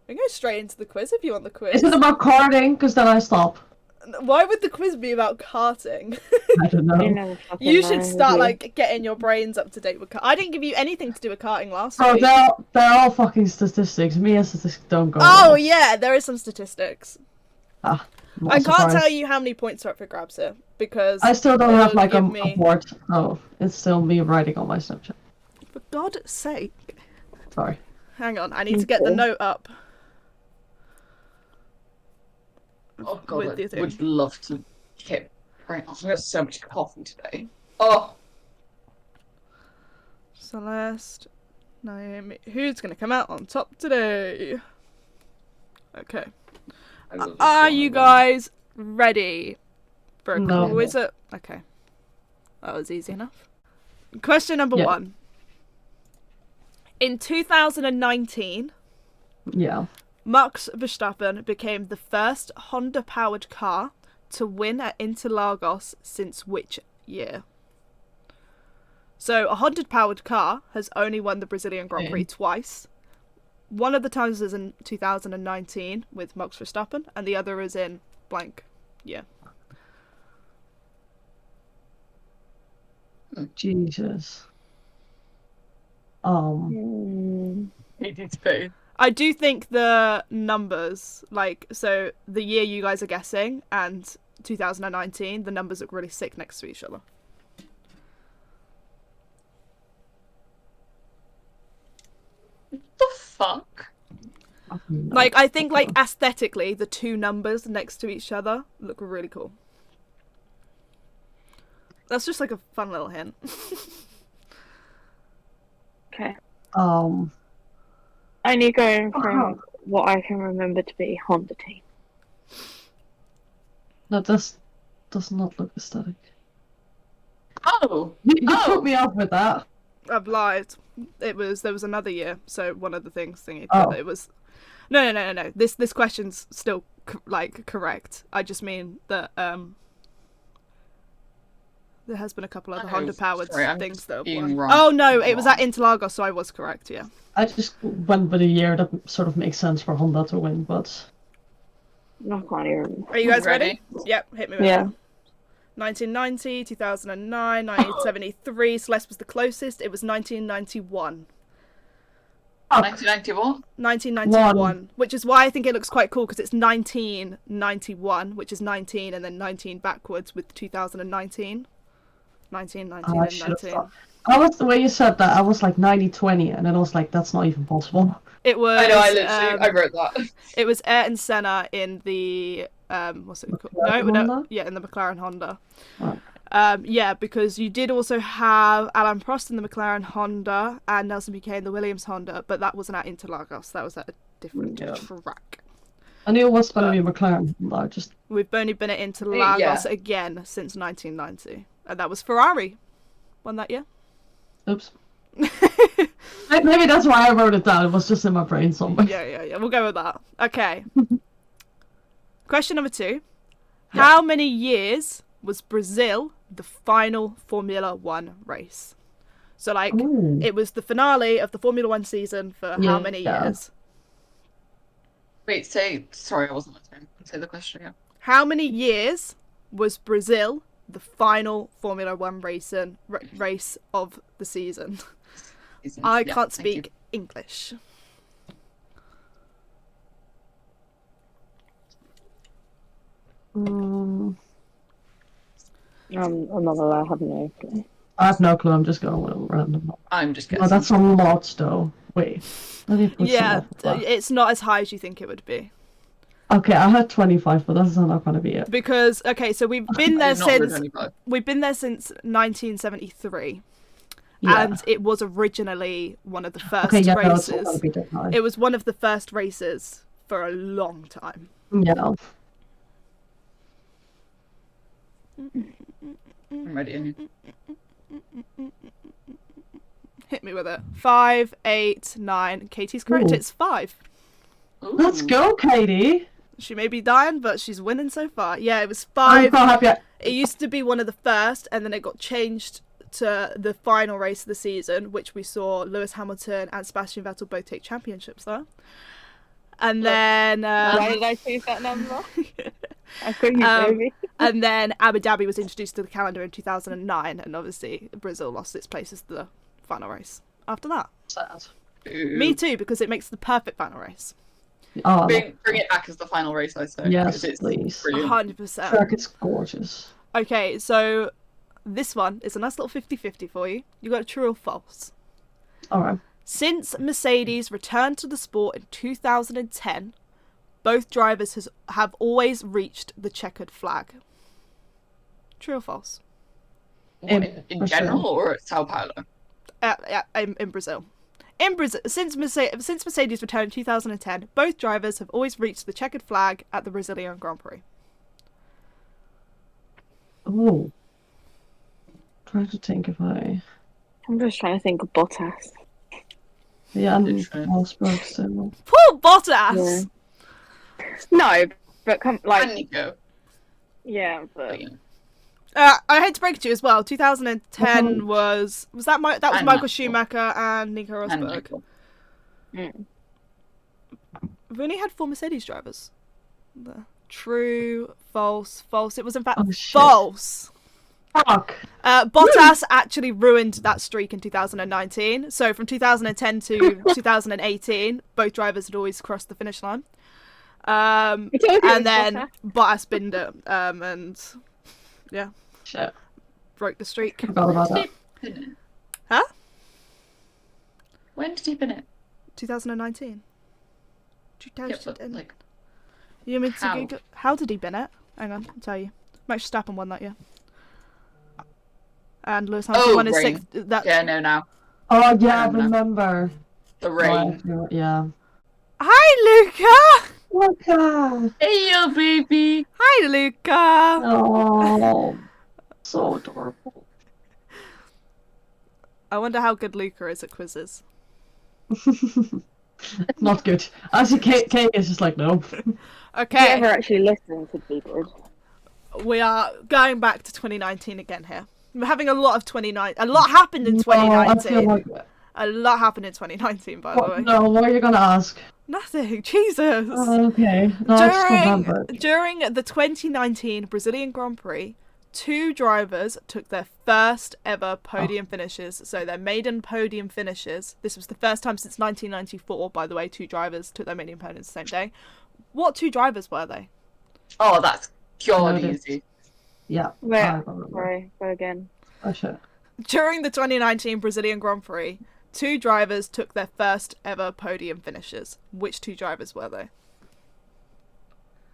We can go straight into the quiz if you want the quiz. Is it about karting? Because then I stop. Why would the quiz be about karting? I don't You know. never fucking You know, should would start you? like getting your brains up to date with I didn't give you anything to do with karting last Bro, week. they're all fucking statistics. Me and statistics don't go. Oh well. yeah, there is some statistics. Not I can't surprised. tell you how many points are up for grabs here because I still don't it'll have like a give me- board. Oh, it's still me writing on my Snapchat. For God's sake. Sorry. Hang on, I need to get the Okay. note up. oh god, With I the thing. would love to get. Right, I've got so much coffee today. Oh, Celeste, Naomi. Who's gonna come out on top today? Okay. I love this Are one. you guys ready for a No. quiz? Okay. That was easy enough. Question number Yeah. 1. In 2019, Yeah. Max Verstappen became the first Honda-powered car to win at Interlagos since which year? So, a Honda-powered car has only won the Brazilian Grand Prix twice. One of the times is in 2019 with Max Verstappen, and the other is in blank. Yeah. Jesus. He did too. I do think the numbers, like, so the year you guys are guessing and 2019, the numbers look really sick next to each other. The fuck? Like, I think, like, aesthetically, the two numbers next to each other look really cool. That's just, like, a fun little hint. Okay. Um, Only going from what I can remember to be Honda team. that does not look aesthetic. Oh, You put me off with that. I've lied. There was another year, so one of the things thingy. Oh. It was no. This question's still correct. I just mean that there has been a couple other Honda powered things that have won. Wrong. Oh no, it was at Interlagos, so I was correct. Yeah. I just went with a year that sort of makes sense for Honda to win, but I can't even remember. Are you guys ready? Yep, hit me with Yeah. it. 1990, 2009, 1973. Celeste was the closest. It was 1991. 1990 what? 1991, which is why I think it looks quite cool, because it's 1991, which is 19 and then 19 backwards with 2019. 19, 19, I and should have 19. thought. I was the way you said that. I was like 90-20, and then I was like, that's not even possible. It was. I know. I literally I wrote that. It was Ayrton Senna in the what's it called? McLaren No, Honda? yeah, in the McLaren Honda. Right. Yeah, because you did also have Alain Prost in the McLaren Honda and Nelson Piquet in the Williams Honda, but that wasn't at Interlagos. That was at a different track. I knew it was going to be McLaren. I just We've only been at Interlagos again since 1990, and that was Ferrari. Won that year. oops. Maybe that's why I wrote it down. It was just in my brain somewhere. Yeah. We'll go with that. Okay. Question number 2. How many years was Brazil the final Formula 1 race? So, like, it was the finale of the Formula 1 season for how many years? Wait, sorry, I wasn't listening. Say the question again. How many years was Brazil the final Formula 1 race of the season? I can't speak English. I'm not gonna lie, I have no clue. I have no clue. I'm just going with a random. I'm just guessing. Oh, that's a lot, though. Wait. Let me put Yeah, some up. it's not as high as you think it would be. Okay, I had 25, but that's not going to be it. Because so we've been there It's not since 25. 1973. Yeah. And it was originally one of the first Okay, yeah, no, it's races. not going to be that high. It was one of the first races for a long time. Yeah. I'm ready. Hit me with it. 5, 8, 9. Katie's correct. Ooh. It's 5. Ooh. Let's go, Katie. She may be dying, but she's winning so far. Yeah, it was I'm 5. so happy. It used to be one of the first, and then it got changed to the final race of the season, which we saw Lewis Hamilton and Sebastian Vettel both take championships there. And then Why did I choose that number? I thought you me. and then Abu Dhabi was introduced to the calendar in 2009, and obviously Brazil lost its place as the final race after that. Sad. Me too, because it makes the perfect final race. Oh, Bring it back as the final race, I say. Yes, It's please. brilliant. 100%. track is gorgeous. Okay, so this one is a nice little 50-50 for you. You got true or false. All right. Since Mercedes returned to the sport in 2010, both drivers have always reached the checkered flag. True or false? What, in Brazil. general or at Sao Paulo? In Brazil. In Brazil, since Mercedes returned in 2010, both drivers have always reached the checkered flag at the Brazilian Grand Prix. Ooh. Trying to think if I. I'm just trying to think of Bottas. Yeah, and Literally. Wolfsburg still. Poor Bottas! No, but And like, Nico. yeah, but I hate to break it to you as well. 2010 was that was And Michael Michael. Schumacher and Nico And Rosberg. Nico. We've only had 4 Mercedes drivers. True, false, false. It was in fact Oh, shit. false. Fuck. Bottas actually ruined that streak in 2019. So from 2010 to 2018, both drivers had always crossed the finish line. And then Bottas binned it, and yeah, Shit. broke the streak. Forgot about that. Pin it. Huh? When did he pin it? 2019. You Yeah, toasted but in. like, You mean to how? Google? How did he bin it? Hang on, I'll tell you. Max Verstappen won that year. And Lewis Hamilton won his rain. 6th. That. Yeah, no, now Oh yeah, I remember. remember. the Oh, rain. yeah. Hi, Luca. Luca! Hey, yo, baby. Hi, Luca. Oh, so adorable. I wonder how good Luca is at quizzes. Not good. Actually, Kate is just like, no. If you Okay, ever actually listen to people. we are going back to 2019 again here. We're having a lot of 2019. A lot happened in No, I feel 2019. like... A lot happened in 2019, by the way. No, what are you gonna ask? Nothing. Jesus. Okay. No, I just remember. During the 2019 Brazilian Grand Prix, 2 drivers took their first ever podium finishes, so their maiden podium finishes. This was the first time since 1994, by the way, 2 drivers took their maiden podiums the same day. What 2 drivers were they? Oh, that's god Noted. easy. Yeah. Wait, I remember. sorry, go again. Oh shit. During the 2019 Brazilian Grand Prix, 2 drivers took their first ever podium finishes. Which 2 drivers were they?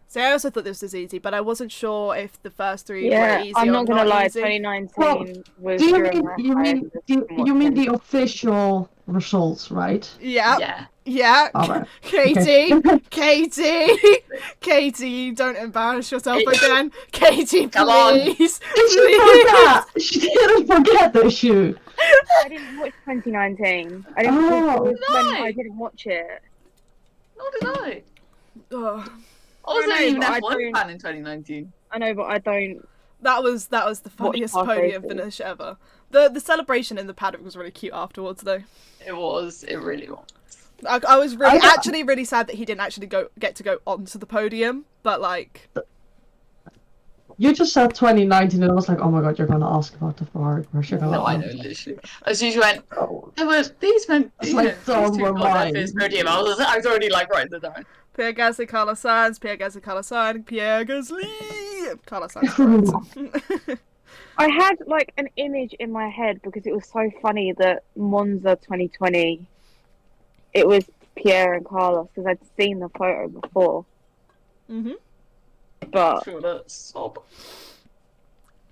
So I also thought this was easy, but I wasn't sure if the first 3 Yeah, were easy I'm or not gonna not lie. easy. 2019 was. Do you during mean my you mean hiatus you mean from the official results, right? Yeah. Yeah. Yeah. Alright. Katie. Okay. Katie. Katie, don't embarrass yourself again. Katie, Come on. please. Did she forget? She didn't forget the issue. I didn't watch 2019. I didn't. Oh, When no. I didn't watch it. Nor did I. Oh, I wasn't know, even but I F1 don't- fan in 2019. I know, but I don't. that was the funniest Watch past podium races. finish ever. The celebration in the paddock was really cute afterwards, though. It was. It really was. I was really I- actually really sad that he didn't actually get to go onto the podium, but like you just said 2019 and I was like, oh my god, you're gonna ask about the Ferrari Porsche. No, I know, literally. As you went, Oh. there were these men. It's You like know, so these 2 got mine. their first podium. I was already like writing it down. Pierre Gasly, Carlos Sainz, Pierre Gasly, Carlos Sainz, Pierre Gasly, Carlos Sainz. Correct. I had like an image in my head because it was so funny that Monza 2020. It was Pierre and Carlos because I'd seen the photo before, Mhm. but Sure, that's sob.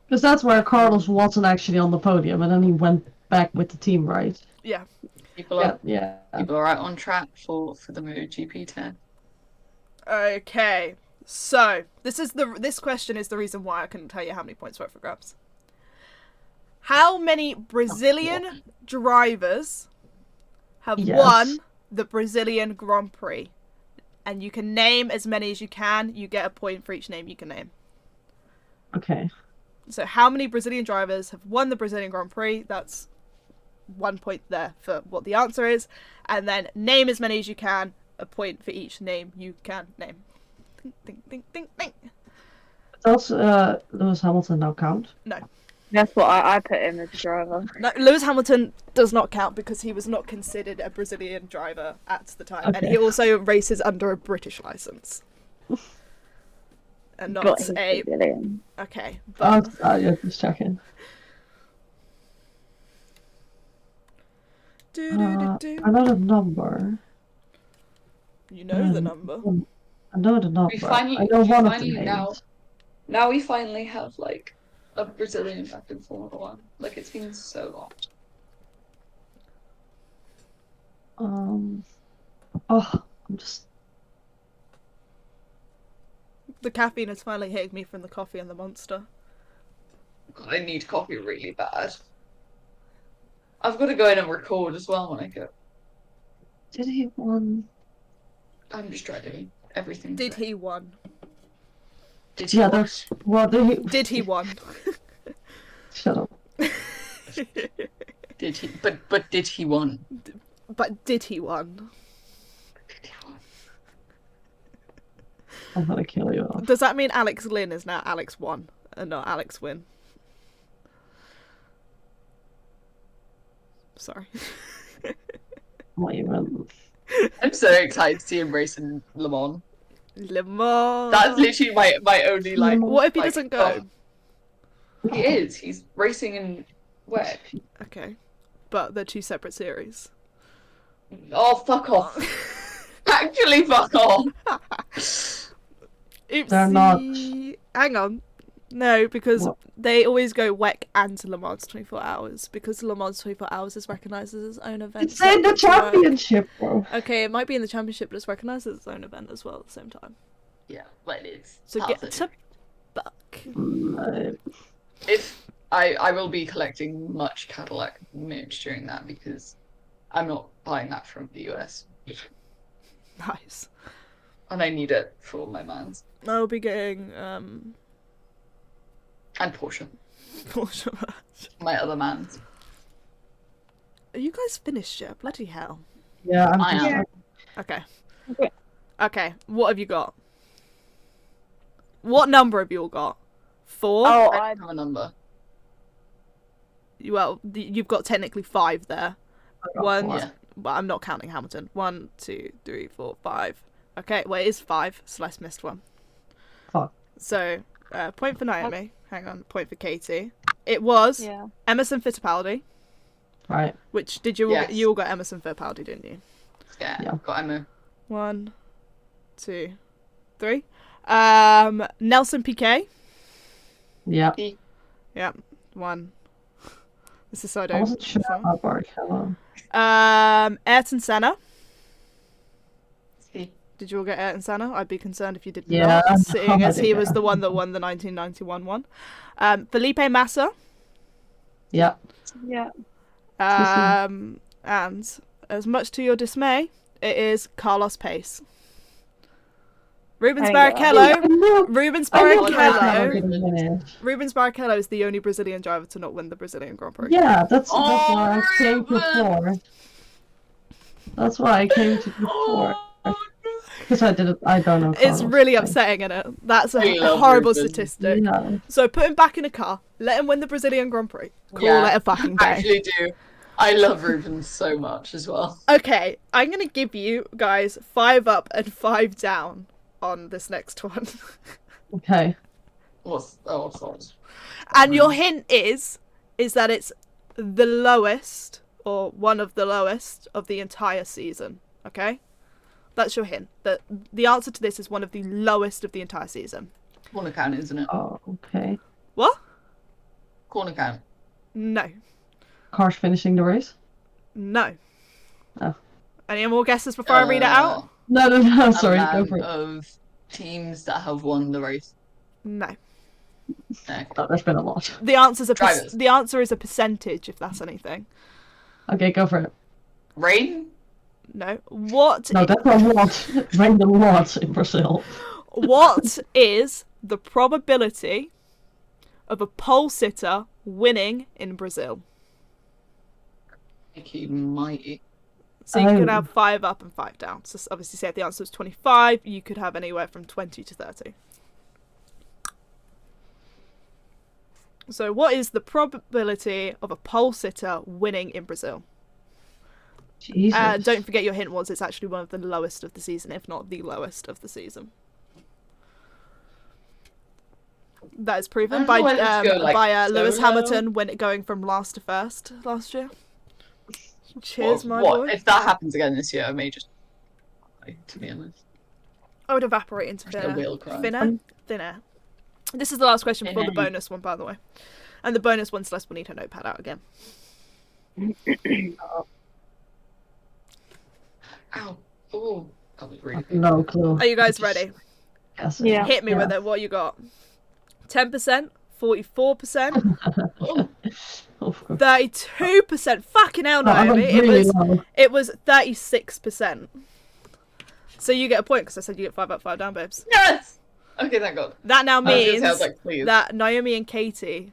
Because that's where Carlos wasn't actually on the podium and then he went back with the team, right? Yeah. People are Yeah. people are right on track for the MotoGP 10. Okay. So this question is the reason why I couldn't tell you how many points were up for grabs. How many Brazilian drivers have Yes. won the Brazilian Grand Prix? And you can name as many as you can. You get a point for each name you can name. Okay. So how many Brazilian drivers have won the Brazilian Grand Prix? That's 1 point there for what the answer is. And then name as many as you can. A point for each name you can name. Ding, ding, ding, ding. Does Lewis Hamilton now count? No. that's what I put in as a driver. No, Lewis Hamilton does not count because he was not considered a Brazilian driver at the time. And Okay. he also races under a British license. And But not he's a... Brazilian. Okay. But Yeah, just checking. I know the number. you know the number. I know the number. finally- I know we one of the finally names. Now we finally have like a Brazilian back in Formula One. Like it's been so long. Oh, I'm just. The caffeine is finally hitting me from the coffee and the Monster. God, I need coffee really bad. I've got to go in and record as well when I go. Did he won? I'm just dreading everything. Did today. he won? Did he? Yeah, what? that's. What did he? Did he won? Shut up. Did he? But did he won? But did he won? Did he won? I'm gonna kill you off. Does that mean Alex Lynn is now Alex won and not Alex win? Sorry. Not even. I'm so excited to see him race in Le Mans. Le Mans. That's literally my only like. What if he like, doesn't go? He is. He's racing in where? Okay. But they're 2 separate series. Oh, fuck off. Actually, literally fuck off. Oopsie. They're not. Hang on. No, because What? they always go WEC and Le Mans 24 hours, because Le Mans 24 hours is recognised as its own event. It's in the separate to WEC. championship, bro. Okay, it might be in the championship, but it's recognised as its own event as well at the same time. Yeah, well, it is. So Part get of it. to buck. If I will be collecting much Cadillac merch during that because I'm not buying that from the US. Nice. And I need it for my mans. I'll be getting And Porsche. Porsche merch. My other mans. Are you guys finished yet? Bloody hell. Yeah, I'm I just. am. Okay. Okay. Okay, what have you got? What number have you all got? 4? Oh, I I don't have a number. Well, you've got technically 5 there. I got One. four. Yeah. Well, I'm not counting Hamilton. 1, 2, 3, 4, 5. Okay, well, it is 5. Celeste missed one. Fuck. So, point for Naomi. Hang on, point for Katie. It was yeah. Emerson Fittipaldi. Right. Which did you all Yes. get? You all got Emerson Fittipaldi, didn't you? Yeah, Yeah. got Emma. 1, 2, 3. Nelson Piquet. Yeah. Yeah, 1. This is so I dope. wasn't sure about Barrichello. Ayrton Senna. See. Did you all get Ayrton Senna? I'd be concerned if you did Yeah, not, seeing I as did he get was the Ayrton one that won the 1991 one. Felipe Massa. Yeah. Yeah. And as much to your dismay, it is Carlos Pace. Rubens I get that. Barrichello. Rubens I know Barrichello. Rubens Barrichello is the only Brazilian driver to not win the Brazilian Grand Prix. Yeah, that's why I came Ruben! before. That's why I came to before. Because I don't know. It's Carlos, really so- upsetting, isn't it? That's We a love horrible Rubens. statistic. Yeah. So put him back in a car, let him win the Brazilian Grand Prix. Call Yeah, it a fucking day. Actually do. I love Rubens so much as well. Okay, I'm gonna give you guys 5 up and 5 down on this next one. Okay. What's that? And your hint is that it's the lowest, or one of the lowest, of the entire season. Okay? That's your hint. That the answer to this is one of the lowest of the entire season. Corner count, isn't it? Oh, okay. What? Corner count. No. Cars finishing the race? No. Oh. Any more guesses before I read it out? No. Sorry, go Amount for it. of teams that have won the race. No. Okay. Oh, there's been a lot. The answer's Drivers. the answer is a percentage, if that's anything. Okay, go for it. Rain? No. What? No, that's a lot. It rained a lot in Brazil. What is the probability of a pole sitter winning in Brazil? Mickey Mighty. So you could Oh. have 5 up and 5 down. So obviously, say if the answer was 25, you could have anywhere from 20 to 30. So what is the probability of a pole sitter winning in Brazil? Jesus. Don't forget your hint was it's actually one of the lowest of the season, if not the lowest of the season. That is proven I by don't know whether to go, like, Lewis solo. Hamilton when it going from last to first last year. Cheers, my what? boy. If that happens again this year, I may just die, to be honest. I would evaporate into Just a thin air. wheel cry. Thin air. This is the last question Thin before the air. bonus one, by the way. And the bonus one, Celeste will need her notepad out again. Ow. Oh, that was really good. No clue. Are you guys ready? Yes. Yeah. Hit me with it. What you got? 10%, 44%, Oh, Oh, God. 32%. Fucking hell, No, I Naomi. went It really was low. 36%. So you get a point because I said you get 5 up, 5 down, babes. yes! Okay, thank God. That now I was gonna means say, I was like, please. that Naomi and Katie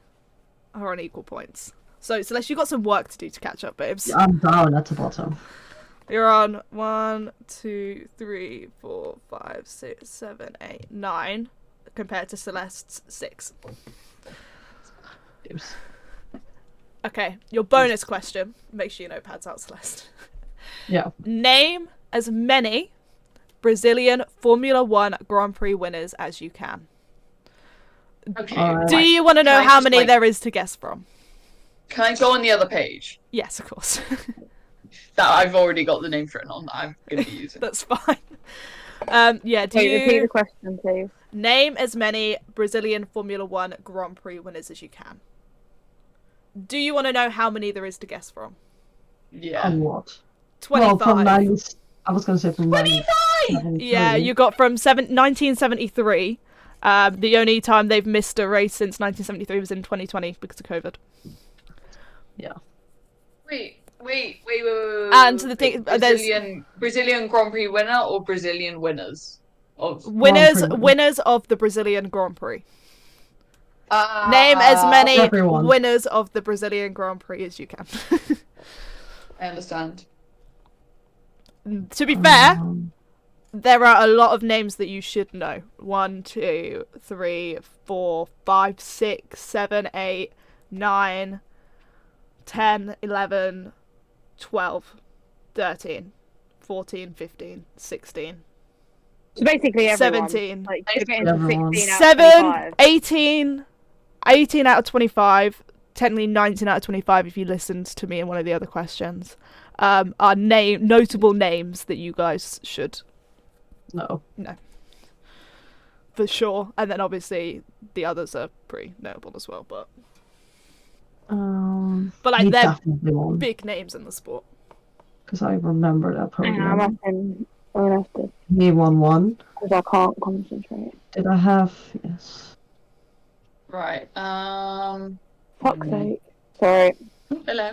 are on equal points. So Celeste, you got some work to do to catch up, babes. I'm down at the bottom. You're on 1, 2, 3, 4, 5, 6, 7, 8, 9, compared to Celeste's 6. Oops. Okay, your bonus question. Make sure your notepad's out, Celeste. Yeah. Name as many Brazilian Formula 1 Grand Prix winners as you can. Okay. Do right. you want to know Can I how just, many like- there is to guess from? Can I go on the other page? Yes, of course. that I've already got the names written on that I'm going to be using. That's fine. Yeah, do Wait, repeat you the question, please. name as many Brazilian Formula One Grand Prix winners as you can? Do you want to know how many there is to guess from? Yeah. A lot. 25. Well, from 90, I was going to say from 25! Yeah, you got from 1973. The only time they've missed a race since 1973 was in 2020 because of COVID. Yeah. Wait. And the thing, there's Brazilian Grand Prix winner or Brazilian winners of winners of the Brazilian Grand Prix. Name as many everyone. winners of the Brazilian Grand Prix as you can. I understand. To be fair, Um, there are a lot of names that you should know. 1, 2, 3, 4, 5, 6, 7, 8, 9, 10, 11, 12, 13, 14, 15, 16, So basically everyone. 17, Like, you're getting to Everyone. 16 out of 7, 25. 18 out of 25, technically 19 out of 25 if you listened to me in one of the other questions, are notable names that you guys should no. know. For sure. And then obviously the others are pretty notable as well, but like he they're definitely won big names in the sport. because I remember that Hang on, podium. I'm gonna have to, He won one. because I can't concentrate. Did I have? Yes. Right. Fuck's sake. Sorry. Hello.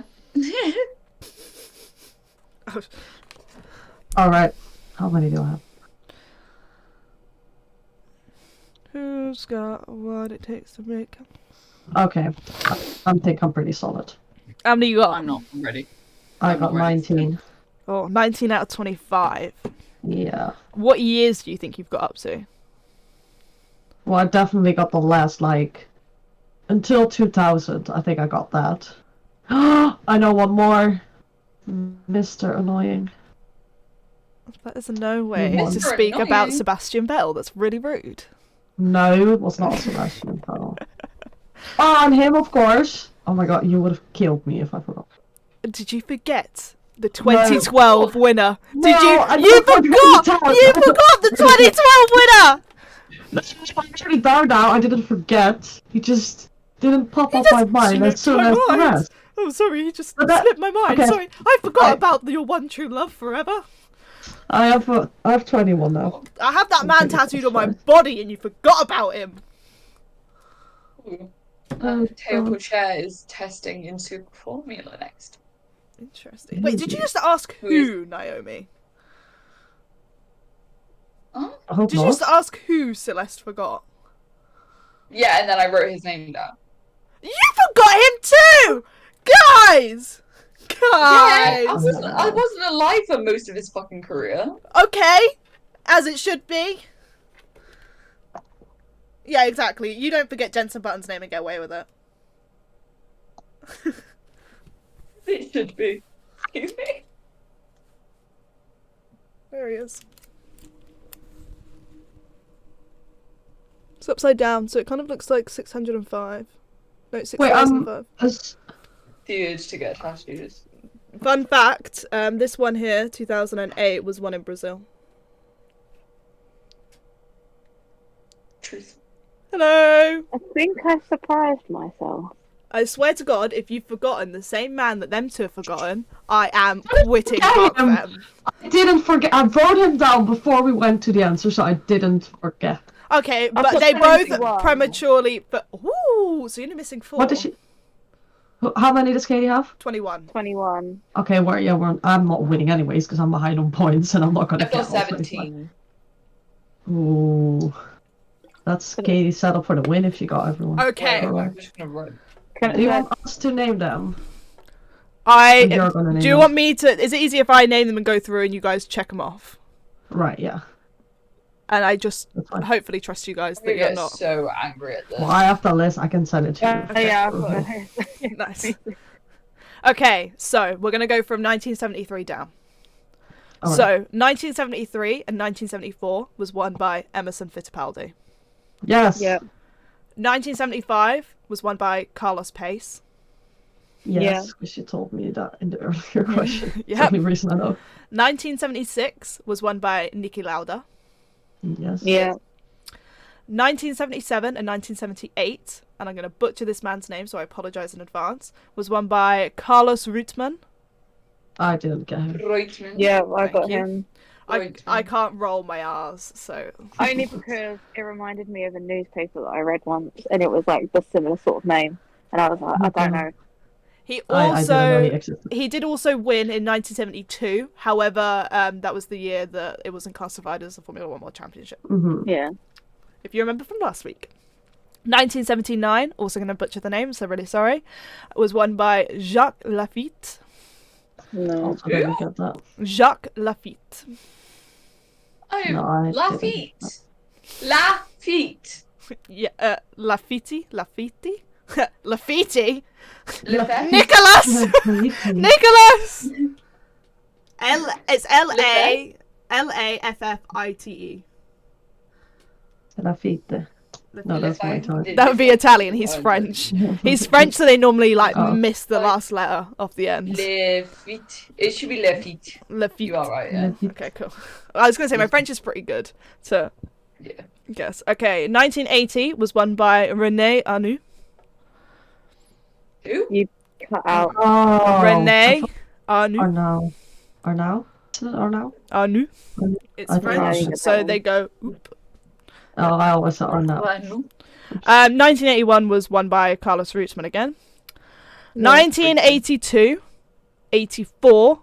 All right. How many do I have? Who's got what it takes to make? Okay. I think I'm pretty solid. How many you got? I'm not ready. I I'm got ready. 19. Oh, 19 out of 25. Yeah. What years do you think you've got up to? Well, I definitely got the last, like, until 2000. I think I got that. I know one more. Mr. Annoying. That is no way Mr. to speak about Annoying. Sebastian Vettel. That's really rude. No, it was not Sebastian Vettel. Oh, and him, of course. Oh my god, you would have killed me if I forgot. Did you forget the 2012 winner? No, Did you? I You don't forgot! forget. You forgot the 2012 winner! I'm actually there now. I didn't forget. He just didn't pop up my mind as soon as the rest. Oh, sorry, he just But that- slipped my mind. okay. Sorry, I forgot Right. about your one true love forever. I have 21 now. I have that man Okay, tattooed on my sorry. body and you forgot about him. Ooh. Oh, Teo God. Pourchaire is testing in Super Formula next. Interesting. Wait, did you just ask who, Naomi? Huh? I hope Did you not. just ask who Celeste forgot? Yeah, and then I wrote his name down. You forgot him too! Guys! Yeah, Guys! I wasn't alive for most of his fucking career. Okay, as it should be. Yeah, exactly. You don't forget Jensen Button's name and get away with it. It should be. Excuse me. There he is. It's upside down, so it kind of looks like 605. No, 6,005. The urge to get tattoos. Fun fact, this one here, 2008, was one in Brazil. Truth. Hello! I think I surprised myself. I swear to God, if you've forgotten the same man that them two have forgotten, I am quitting Park them. I didn't forget. I wrote him down before we went to the answer, so I didn't forget. Okay, but got they both 21. prematurely... Ooh, so you're only missing 4. What did she? How many does Katie have? 21. 21. Okay, I'm not winning anyways because I'm behind on points and I'm not gonna I've got get all 25. 17. Ooh, that's Katie set up for the win if she got everyone. Okay. Wait, I'm just gonna write. Do you want us to name them? And you're gonna name do you them. want me to... Is it easier if I name them and go through and you guys check them off? Right, yeah. And I just That's fine. hopefully trust you guys I that you're get not... so angry at this. Well, I have the list. I can send it to you. Okay. Yeah, I've got it. Nice. Okay, so we're going to go from 1973 down. All right. So 1973 and 1974 was won by Emerson Fittipaldi. Yes. Yep. 1975 was won by Carlos Pace. Yes, because you told me that in the earlier question. It's the Yep. only reason I know. 1976 was won by Niki Lauda. Yes. Yeah. 1977 and 1978, and I'm going to butcher this man's name, so I apologise in advance, was won by Carlos Reutemann. I didn't get him. Reutemann. Yeah, I Thank got you. him. I can't roll my R's, so... Only because it reminded me of a newspaper that I read once, and it was like the similar sort of name. And I was like, I don't know. He I didn't know also... he existed. He did also win in 1972. However, that was the year that it wasn't classified as a Formula 1 World Championship. Mm-hmm. Yeah. If you remember from last week. 1979, also going to butcher the name, so really sorry, was won by Jacques Lafitte. No. Also didn't get that. Jacques Lafitte. Oh, No, I didn't. Lafitte. Lafitte. Yeah, Lafitte? Lafitte? Lafitte? Lefebvre. Nicholas! Nicholas! It's Lafitte. Lafitte. No, that's my time. That would be Italian. He's French. He's French, so they normally Oh. miss the last letter off the end. Lafitte. It should be Lafitte. Lafitte. You are right, yeah. Okay, cool. I was going to say, my French is pretty good to Yeah. guess. Okay, 1980 was won by René Arnoux. Who? Cut out. Oh. René Or Arnoux. now. Or now? Is it or now? Arnoux. Arnoux. It's I thought French, that was- so they go oop. Oh, I always said or now. 1981 was won by Carlos Reutemann again. 1982, 84,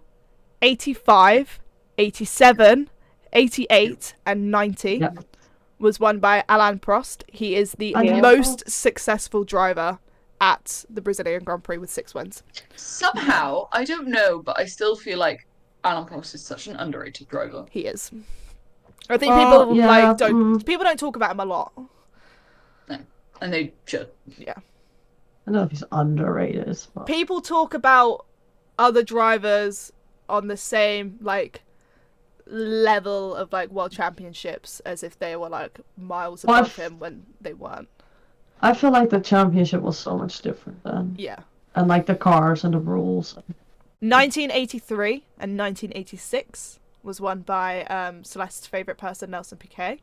85, 87, 88, and 90 Yep. was won by Alain Prost. He is the Alain most successful driver at the Brazilian Grand Prix with 6 wins. Somehow, I don't know, but I still feel like Alain Prost is such an underrated driver. He is. I think Well, people yeah, people don't talk about him a lot. And they should. Yeah. I don't know if he's underrated. But... People talk about other drivers on the same level of world championships as if they were miles Well, above him when they weren't. I feel like the championship was so much different then. Yeah. And the cars and the rules. 1983 and 1986 was won by Celeste's favourite person, Nelson Piquet.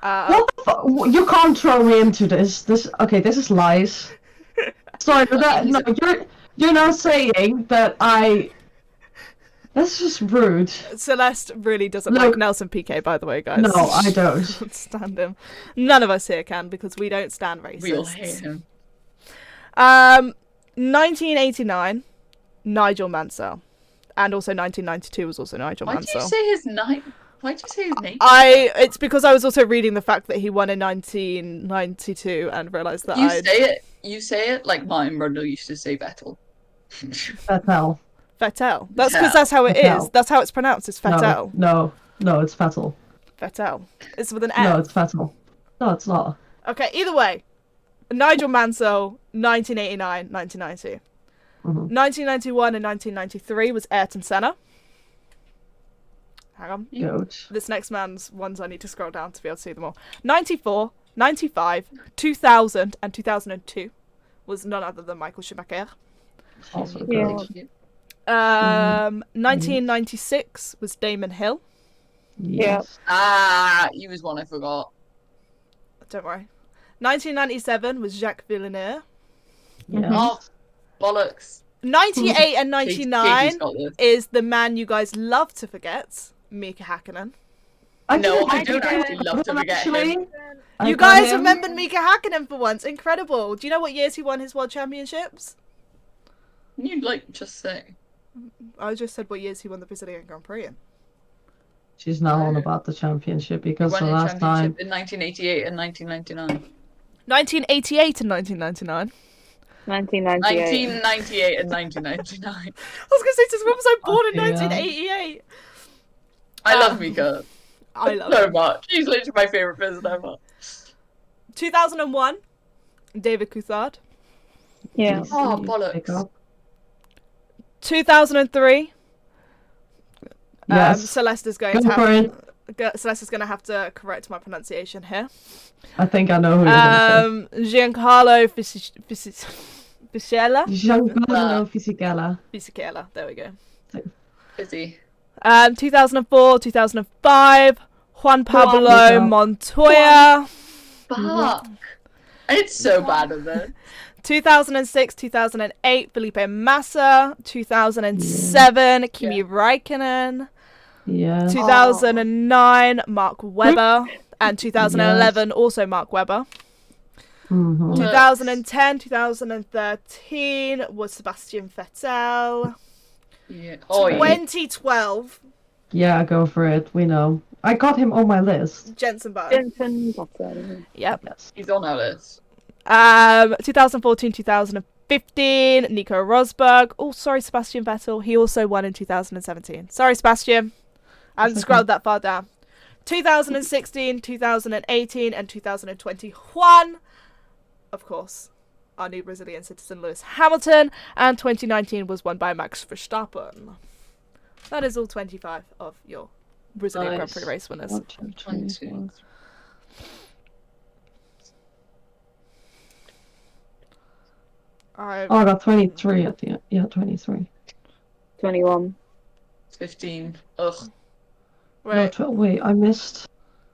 What the you can't throw me into this. This is lies. Sorry, but no, you're now saying that I. That's just rude. Celeste really doesn't Look- like Nelson Piquet, by the way, guys. No, I don't. She can't stand him. None of us here can because we don't stand racists. We all hate him. 1989, Nigel Mansell. And also 1992 was also Nigel Why did you Mansell. say his name? Why'd you say his name? It's because I was also reading the fact that he won in 1992 and realised that You say it like Martin Brundle used to say Vettel. Vettel. Vettel. That's because that's how it Vettel. is. That's how it's pronounced. It's Vettel. No, it's Vettel. Vettel. It's with an F. No, it's Vettel. No, it's not. Okay, either way. Nigel Mansell, 1989, 1990. 1991 and 1993 was Ayrton Senna. Hang on. Goat. This next man's ones I need to scroll down to be able to see them all. 94, 95, 2000, and 2002 was none other than Michael Schumacher. Also Yeah. goat. 1996 was Damon Hill. Yes. He was one I forgot. Don't worry. 1997 was Jacques Villeneuve. Yes. Oh, bollocks. 98 and Katie's 99 got this. is the man you guys love to forget, Mika Hakkinen. No, I didn't- don't actually love to forget him. Actually, I You got guys him. remembered Mika Hakkinen for once. Incredible. Do you know what years he won his world championships? You'd just say. I just said what years he won the Brazilian Grand Prix in. She's now on about the championship because Won the a last time. championship in 1988 and 1999. 1988 and 1999. 1998. 1998 and 1999. I was going to say, since when was I born in Fucking hell. 1988? I love Mika I love so him. much. She's literally my favourite person ever. 2001, David Coulthard. Yeah. Please, Oh, please bollocks. pick up. 2003, Yes. Celeste is going Go to for have it. Celeste is going to have to correct my pronunciation here. I think I know who you're gonna Giancarlo Fisichella? Giancarlo Fisichella. Fisichella, there we go. Busy. 2004, 2005, Juan Pablo Montoya. Fuck. It's so bad at this. 2006, 2008, Felipe Massa. 2007, Kimi Räikkönen. Yeah. 2009, Mark Webber. And 2011, also Mark Webber. 2010, 2013 was Sebastian Vettel. Yeah. 2012, Yeah, go for it. We know. I got him on my list. Jenson Button. Jenson Button. Yep. Yes. He's on our list. 2014, 2015, Nico Rosberg. Oh, sorry, Sebastian Vettel. He also won in 2017. Sorry, Sebastian. I haven't scrolled that far down. 2016, 2018, and 2021. Of course, our new Brazilian citizen Lewis Hamilton. And 2019 was won by Max Verstappen. That is all 25 of your Brazilian Grand Prix race winners. 1, 2, 3, 4. I got 23 at the end. Yeah, 23. 21. 15. Ugh. Wait, No, wait, I missed.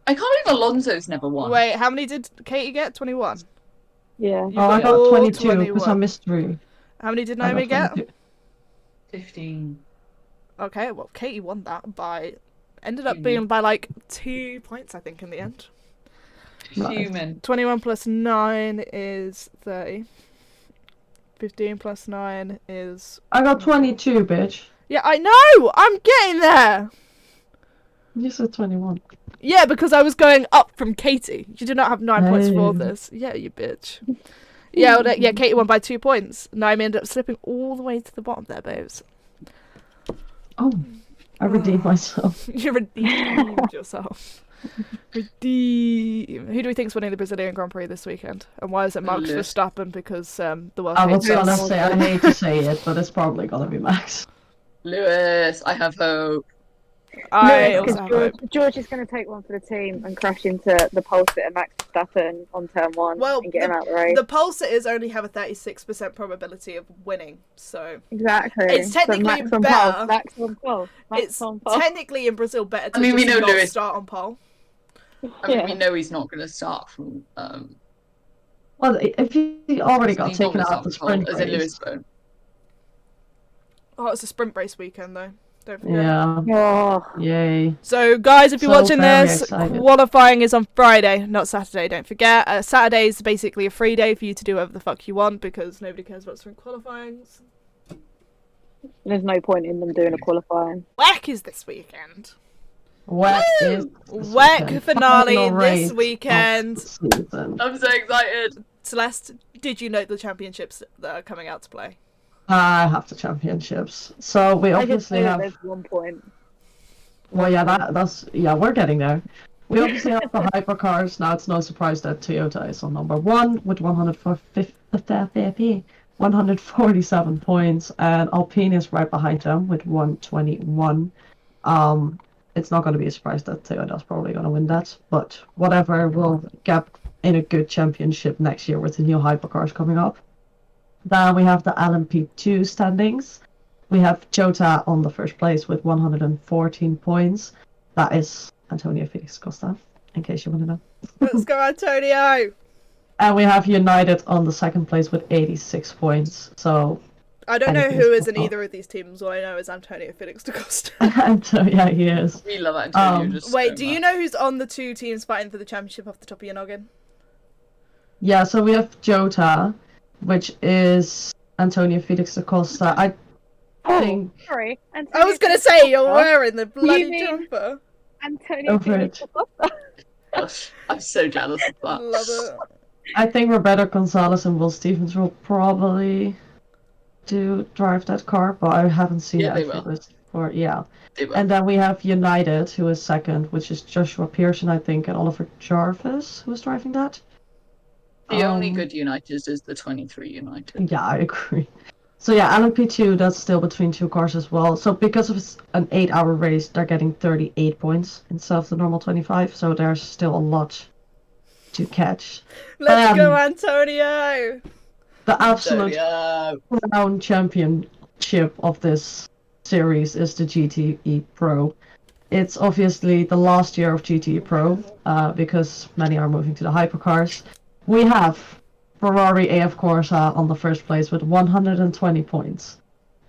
I can't believe Alonso's never won. wait, how many did Katie get? 21. Yeah. You I got all 22 because I 21. missed 3. How many did I Naomi got get? 22. 15. Okay, well, Katie won that by... Ended up being by like 2 points, I think, in the end. Right. Human. 21 plus 9 is 30. 15 plus 9 is... I got 22, bitch. Yeah, I know! I'm getting there! You said 21. Yeah, because I was going up from Katie. You did not have 9 points for Hey. this. Yeah, you bitch. Yeah, well, yeah, Katie won by 2 points. Naomi ended up slipping all the way to the bottom there, babes. Oh, I redeemed myself. You redeemed yourself. Redeem. Who do we think's winning the Brazilian Grand Prix this weekend? And why is it Max Lewis. Verstappen? Because the world I was hates gonna us. say, I hate to say it, but it's probably gonna be Max. Lewis, I have hope. I No, also have hope. George is going to take one for the team and crash into the pole sitter Max Verstappen on turn 1 Well, and get him out the race. The pole sitters only have a 36% probability of winning, so Exactly. It's technically so Max on better. pole. Max on pole. Max it's on pole. technically in Brazil better to I mean, we just know not Lewis- start on pole. I mean, Yeah. we know he's not going to start from. Well, if he already got he's not taken gonna out the start from sprint pole, as in Lewis race. won't. Oh, it's a sprint race weekend though. Don't forget. Yeah, Oh, yay. So, guys, if you're So watching very this, excited. qualifying is on Friday, not Saturday. Don't forget. Saturday is basically a free day for you to do whatever the fuck you want because nobody cares about sprint qualifying. there's no point in them doing a qualifying. WEC is this weekend. WEC is this WEC weekend. finale Final this race weekend. of the season. I'm so excited. Celeste, did you know the championships that are coming out to play? I have the championships. So we I just obviously know that have. there's 1 point. Well, yeah, that's we're getting there. We obviously have the hypercars. Now it's no surprise that Toyota is on number 1 with 147 points, and Alpine is right behind them with 121. It's not going to be a surprise that Toyota's probably going to win that, but whatever, we'll get in a good championship next year with the new hypercars coming up. Then we have the LMP2 standings. We have Jota on the first place with 114 points. That is Antonio Felix Costa, in case you want to know. Let's go, Antonio! And we have United on the second place with 86 points. So, I don't know Anything's who is in possible. either of these teams. All I know is Antonio Felix da Costa. and so yeah, he is. We love Antonio. Just Wait, so do you much. know who's on the 2 teams fighting for the championship off the top of your noggin? Yeah, so we have Jota, which is Antonio Felix da Costa. I think. Sorry. I was going to say, you're wearing the bloody mean- jumper. Antonio Over Felix it. da Costa. Gosh, I'm so jealous of that. Love it. I think Roberto Gonzalez and Will Stevens will probably drive that car, but I haven't seen Yeah, the they actual will. list for yeah. They will. And then we have United, who is second, which is Joshua Pearson, I think, and Oliver Jarvis, who is driving that. The only Um, good United is the 23 United. Yeah, I agree. So yeah, LMP2, that's still between 2 cars as well. So because it's an 8-hour race, they're getting 38 points instead of the normal 25. So there's still a lot to catch. Let's go, Um, Antonio! the absolute Antonio. crown championship of this series is the GTE Pro. It's obviously the last year of GTE Pro, because many are moving to the hypercars. We have Ferrari AF Corsa on the first place with 120 points.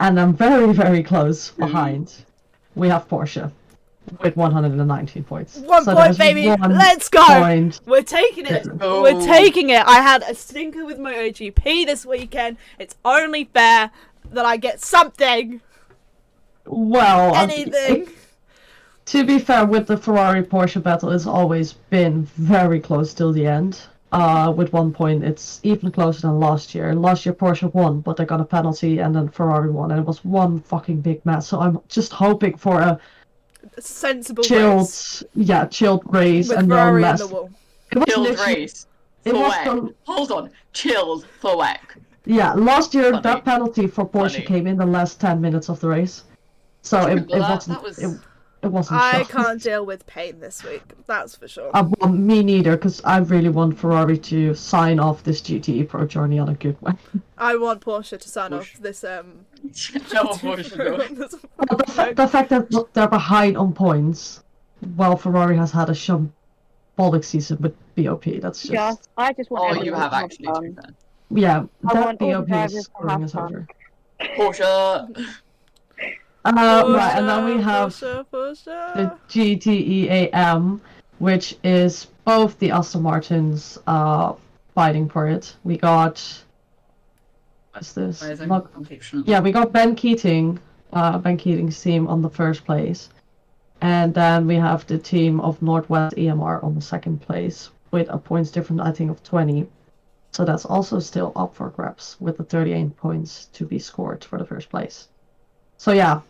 And then very, very close behind, we have Porsche with 119 points. 1 So point, there's baby. 1 Let's go. point. We're taking it. go. We're taking it. I had a stinker with MotoGP this weekend. It's only fair that I get something. Well, Anything. to be fair, with the Ferrari Porsche battle, it's always been very close till the end. With 1 point, it's even closer than last year. Last year Porsche won, but they got a penalty, and then Ferrari won, and it was one fucking big mess. So I'm just hoping for a Sensible chilled, race. Chilled race With and no Ferrari in less. the wall. It was Chilled literally- race. It For was WEC. Hold on. Chilled for WEC. Yeah, last year Funny. that penalty for Porsche Funny. came in the last 10 minutes of the race, so it Remember that? wasn't. That was- It wasn't. I shocking. can't deal with pain this week. That's for sure. Well, me neither, because I really want Ferrari to sign off this GTE Pro journey on a good way. I want Porsche to sign off Push. this No, Porsche. this- Well, the fact that they're behind on points, while Ferrari has had a shambolic season with BOP, that's just Yeah, I just want Oh, everyone you have to have actually. To be fun. fair. yeah. I That want all the BOP drivers is to screwing have us fun. over. Porsche. Right, and then we have Porsche. the GTE-AM, which is both the Aston Martins fighting for it. We got what's this? Amazing. Look- Unfortunately. Yeah, we got Ben Keating's team on the first place, and then we have the team of Northwest EMR on the second place with a points difference, I think, of 20. So that's also still up for grabs with the 38 points to be scored for the first place. So yeah,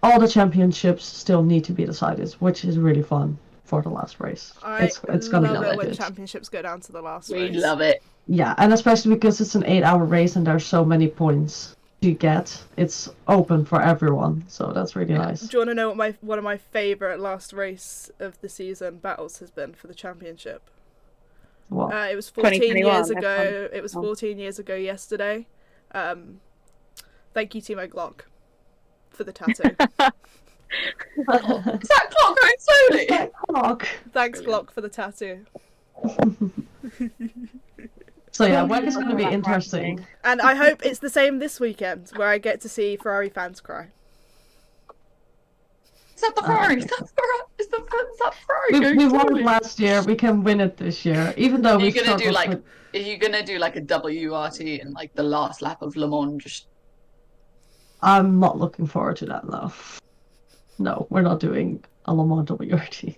all the championships still need to be decided, which is really fun for the last race. I It's gonna be love it really when good. championships go down to the last We race. love it. Yeah, and especially because it's an 8-hour race and there's so many points to get, it's open for everyone. So that's really nice. Do you want to know what one of my favourite last race of the season battles has been for the championship? Well, It was 14 years 2021, ago. It was Oh. 14 years ago yesterday. Thank you, Timo Glock, for the tattoo. Is that clock going slowly? that clock. Thanks, Brilliant. Glock, for the tattoo. So yeah, when is going to be interesting. And I hope it's the same this weekend, where I get to see Ferrari fans cry. Is that the Ferrari? Is that Ferrari? Is that Ferrari We going won slowly? it last year. We can win it this year, even though Are we you gonna do struggled like? with- Are you gonna do like a WRT in like the last lap of Le Mans? Just I'm not looking forward to that now. No, we're not doing a Le Mans WRT.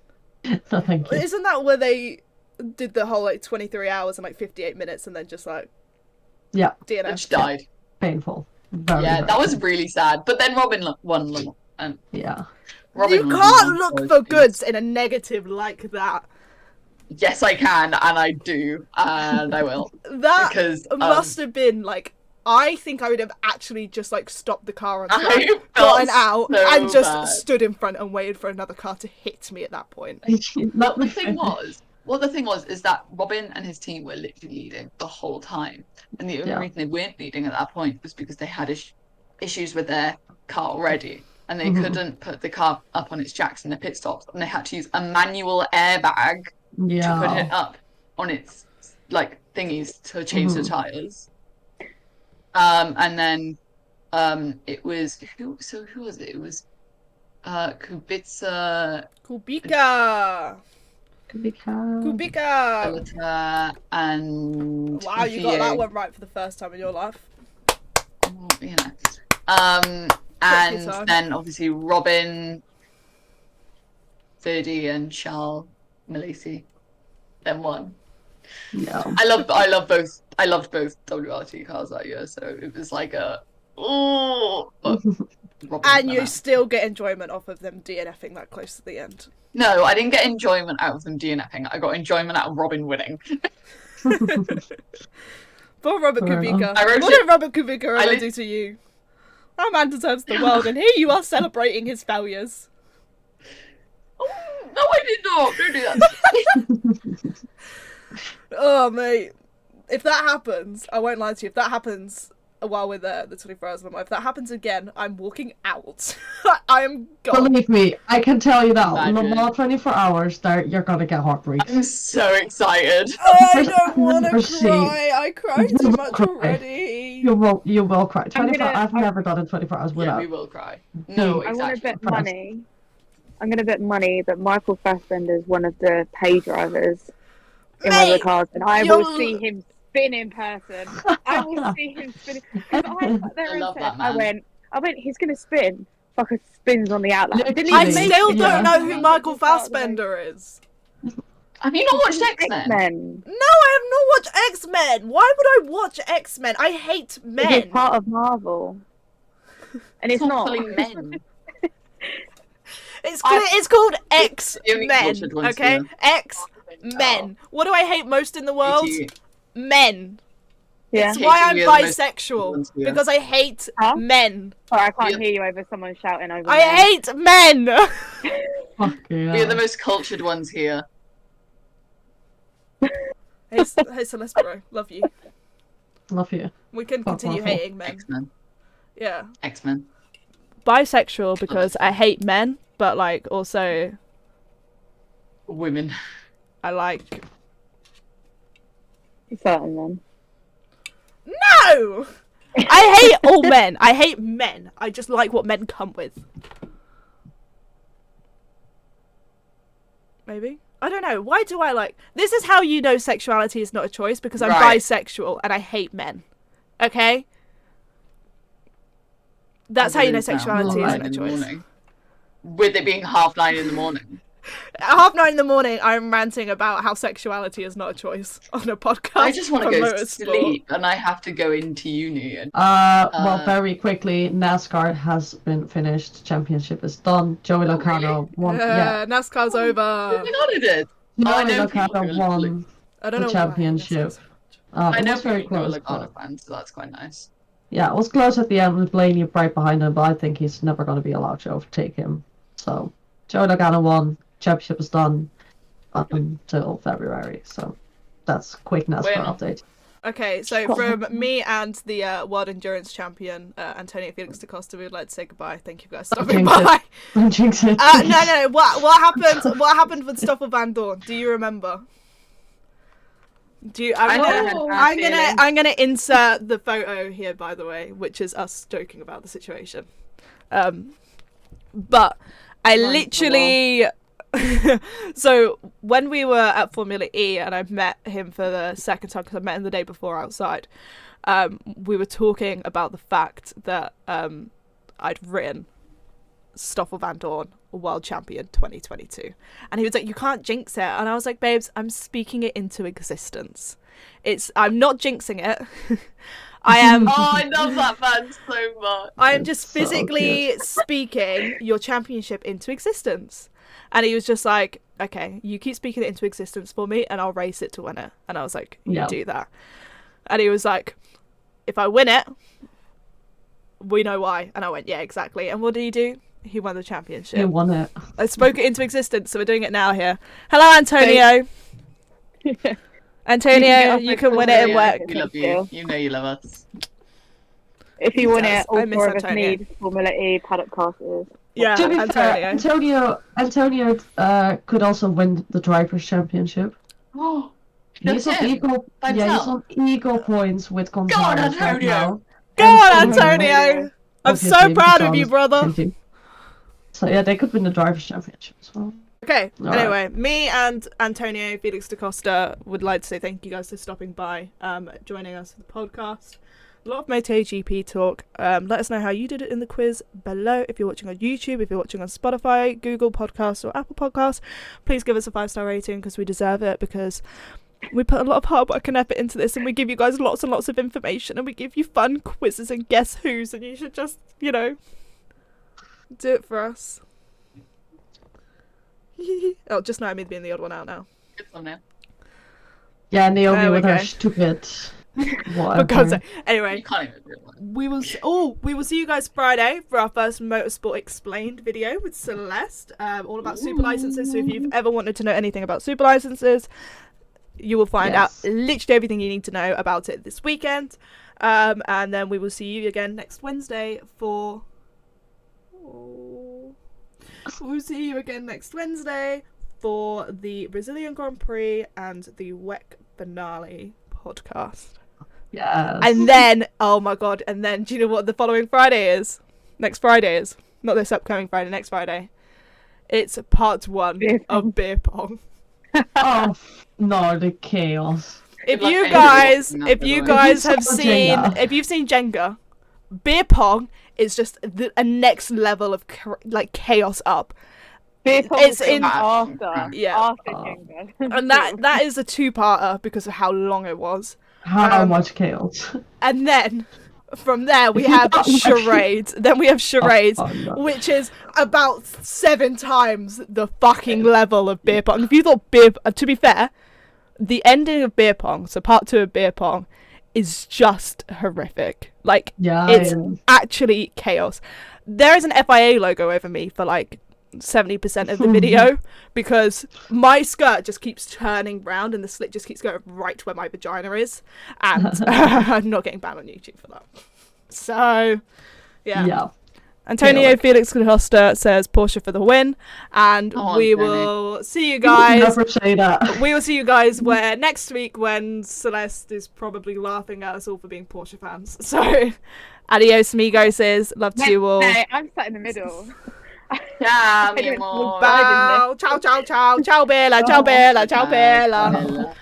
No, thank you. Isn't that where they did the whole like 23 hours and like 58 minutes and then just like Yeah, DNF? just died. painful. Very, Yeah, very that was painful. really sad. But then Robin won Le Mans, and Yeah. Robin You won Le can't Mans, look so for it's- goods in a negative like that. Yes, I can, and I do, and I will That because must have been like, I think I would have actually just like stopped the car on track, I gotten felt out, so and just bad. stood in front and waited for another car to hit me at that point. Not The thing was is that Robin and his team were literally leading the whole time, and the only Yeah. reason they weren't leading at that point was because they had issues with their car already, and they Mhm. couldn't put the car up on its jacks in the pit stops, and they had to use a manual airbag to put Yeah. it up on its like thingies to change the Mhm. tires. And then it was who was it? It was Kubica, Kubica! Because... Kubica! and Wow, you got that Kvyat. one right for the first time in your life. You know. And time. then obviously Robin, Verdi, and Charles Malisi then won. Yeah. I loved both WRT cars that year, so it was like a oh. But Robin And won you out. still get enjoyment off of them DNFing that close to the end. No, I didn't get enjoyment out of them DNFing. I got enjoyment out of Robin winning. Poor Robert Fair Kubica. I wrote What it- did Robert Kubica I ever lit- do to you? That man deserves the world, and here you are celebrating his failures. Oh, no, I did not. Don't do that. Oh, mate. if that happens, I won't lie to you. If that happens while we're there, the 24 hours of my life, if that happens again, I'm walking out. I am gone. Believe me, I can tell you that in Imagine. about 24 hours, there you're gonna get heartbreak. I'm so excited. I don't want to Never seen- cry. I cried You too will much cry. already. You will cry. 24. gonna- I've never done it 24 hours Yeah, without. we will cry. No, I want to exactly. bet money. I'm going to bet money that Michael Fassbender is one of the pay drivers in one of the Mate, cars, and I you're- will see him spin in person. I will see him spin. Because I sat there I and love said, that man. I went, he's going to spin. Fucker spins on the outline. Didn't Literally. I even make still it. don't Yeah. know who Michael Fassbender is. Have you not watched X-Men? X-Men. No, I have not watched X-Men. Why would I watch X-Men? I hate It's men. part of Marvel. And it's not. fully men. It's called The only X-Men, cultured ones okay? here. X-Men. What do I hate most in the world? Katie, Men. Yeah. It's why I'm Katie, we are the most bisexual. ones here. Because I hate Huh? men. Sorry, I can't Yeah. hear you over someone shouting over I me. hate men. Fuck yeah. We are the most cultured ones here. Hey Celeste, bro. Love you. Love you. We can Fuck continue Marvel. hating men. X-Men. Yeah. X-Men. Bisexual because I hate men, but like also Women. I like. Certain men. No! I hate all men. I hate men. I just like what men come with. Maybe? I don't know. Why do I like... This is how you know sexuality is not a choice, because I'm Right. bisexual and I hate men. Okay? That's how you know sexuality isn't a choice. With it being 9:30 in the morning. At 9:30 in the morning, I'm ranting about how sexuality is not a choice on a podcast. I just want to from go to Motorsport. sleep and I have to go into uni. And Well, very quickly, NASCAR has been finished. Championship is done. Joey Oh, Logano won. Yeah, NASCAR's over. I forgot it did. Joey I know people Logano who won I don't the know championship. I It know was very people who are close. Logano but- fans, so that's quite nice. Yeah, it was close at the end with Blaney right behind him, but I think he's never going to be allowed to overtake him. So, Joey Logano won. Championship is done until February. So, that's quick NASCAR Bueno. update. Okay, so from me and the World Endurance Champion, Antonio Felix da Costa, we would like to say goodbye. Thank you guys for stopping Jinx it. by. Don't jinx it. No. What happened? What happened with Stoffel Van Dorn? Do you remember? I never had bad feelings. I'm gonna insert the photo here, by the way, which is us joking about the situation. But I literally. So when we were at Formula E and I met him for the second time, because I met him the day before outside, we were talking about the fact that I'd written Stoffel Van Dorn World Champion 2022, and he was like, "You can't jinx it," and I was like, "Babes, I'm speaking it into existence. I'm not jinxing it. I am. Oh, I love that man so much. I am just It's so physically speaking your championship into existence." And he was just like, "Okay, you keep speaking it into existence for me and I'll race it to win it." And I was like, "You Yeah. do that." And he was like, "If I win it, we know why." And I went, "Yeah, exactly." And what did he do? He won the championship. You won it. I spoke it into existence, so we're doing it now here. Hello, Antonio. Antonio, you can win it in work. We love you. You know you love us. If you win Yes, it, all I miss four of us Antonio. need Formula E paddock passes. Yeah, To be fair, Antonio. Antonio could also win the drivers' championship. Oh, He's on equal. By Yeah, he's himself? on equal points with Gonzalez right Antonio! now. Go on, And Antonio. I'm so obviously, proud of you, Gonzalez brother. can do. So yeah, they could win the drivers' championship as well. Okay, All anyway, me and Antonio Felix da Costa would like to say thank you guys for stopping by, joining us for the podcast. A lot of MotoGP talk. Let us know how you did it in the quiz below. If you're watching on YouTube, if you're watching on Spotify, Google Podcasts, or Apple Podcasts, please give us a 5-star rating because we deserve it, because we put a lot of hard work and effort into this, and we give you guys lots and lots of information, and we give you fun quizzes and guess who's, and you should just, do it for us. Oh, just now I made being the odd one out now. Good thumbnail. Yeah, Naomi There we with her go. stupid. For God's sake. Anyway, You can't even do it. we will see you guys Friday for our first Motorsport Explained video with Celeste, all about super licenses. So if you've ever wanted to know anything about super licenses, You will find out Yes. literally everything you need to know about it this weekend. And then we will see you again next Wednesday for... We'll see you again next Wednesday for the Brazilian Grand Prix and the WEC finale podcast. Yes. And then, oh my god, and then do you know what the following Friday is? Next Friday is. Not this upcoming Friday, next Friday. It's part 1 of beer pong. Oh no, the chaos. If Good luck you to guys, anyone watching that, if by you the way. guys If you have saw seen, Jenga. if you've seen Jenga, beer pong is just a next level of like chaos up. Beer pong It's was in- after. Yeah. After Oh. Jenga. And that is a 2-parter because of how long it was. How much chaos. And then from there we If you have don't like- charades. Then we have charades, Oh, no. which is about 7 times the fucking level of beer pong. If you thought to be fair, the ending of beer pong, so part 2 of beer pong, is just horrific. Like, Yeah, it's I am. actually chaos. There is an FIA logo over me for like 70% of the video because my skirt just keeps turning round and the slit just keeps going right where my vagina is, and I'm not getting banned on YouTube for that. So yeah. Antonio Chaotic. Felix Costa says Porsche for the win, and Come on, we Tony. will see you You guys. never say that. We will see you guys where next week when Celeste is probably laughing at us all for being Porsche fans. So adios amigos, love to you all. Hey, I'm sat in the middle. Ciao, I mi don't amor. feel bad in this. Ciao, ciao, ciao, ciao, ciao Bella, ciao Bella, ciao Bella. Bella.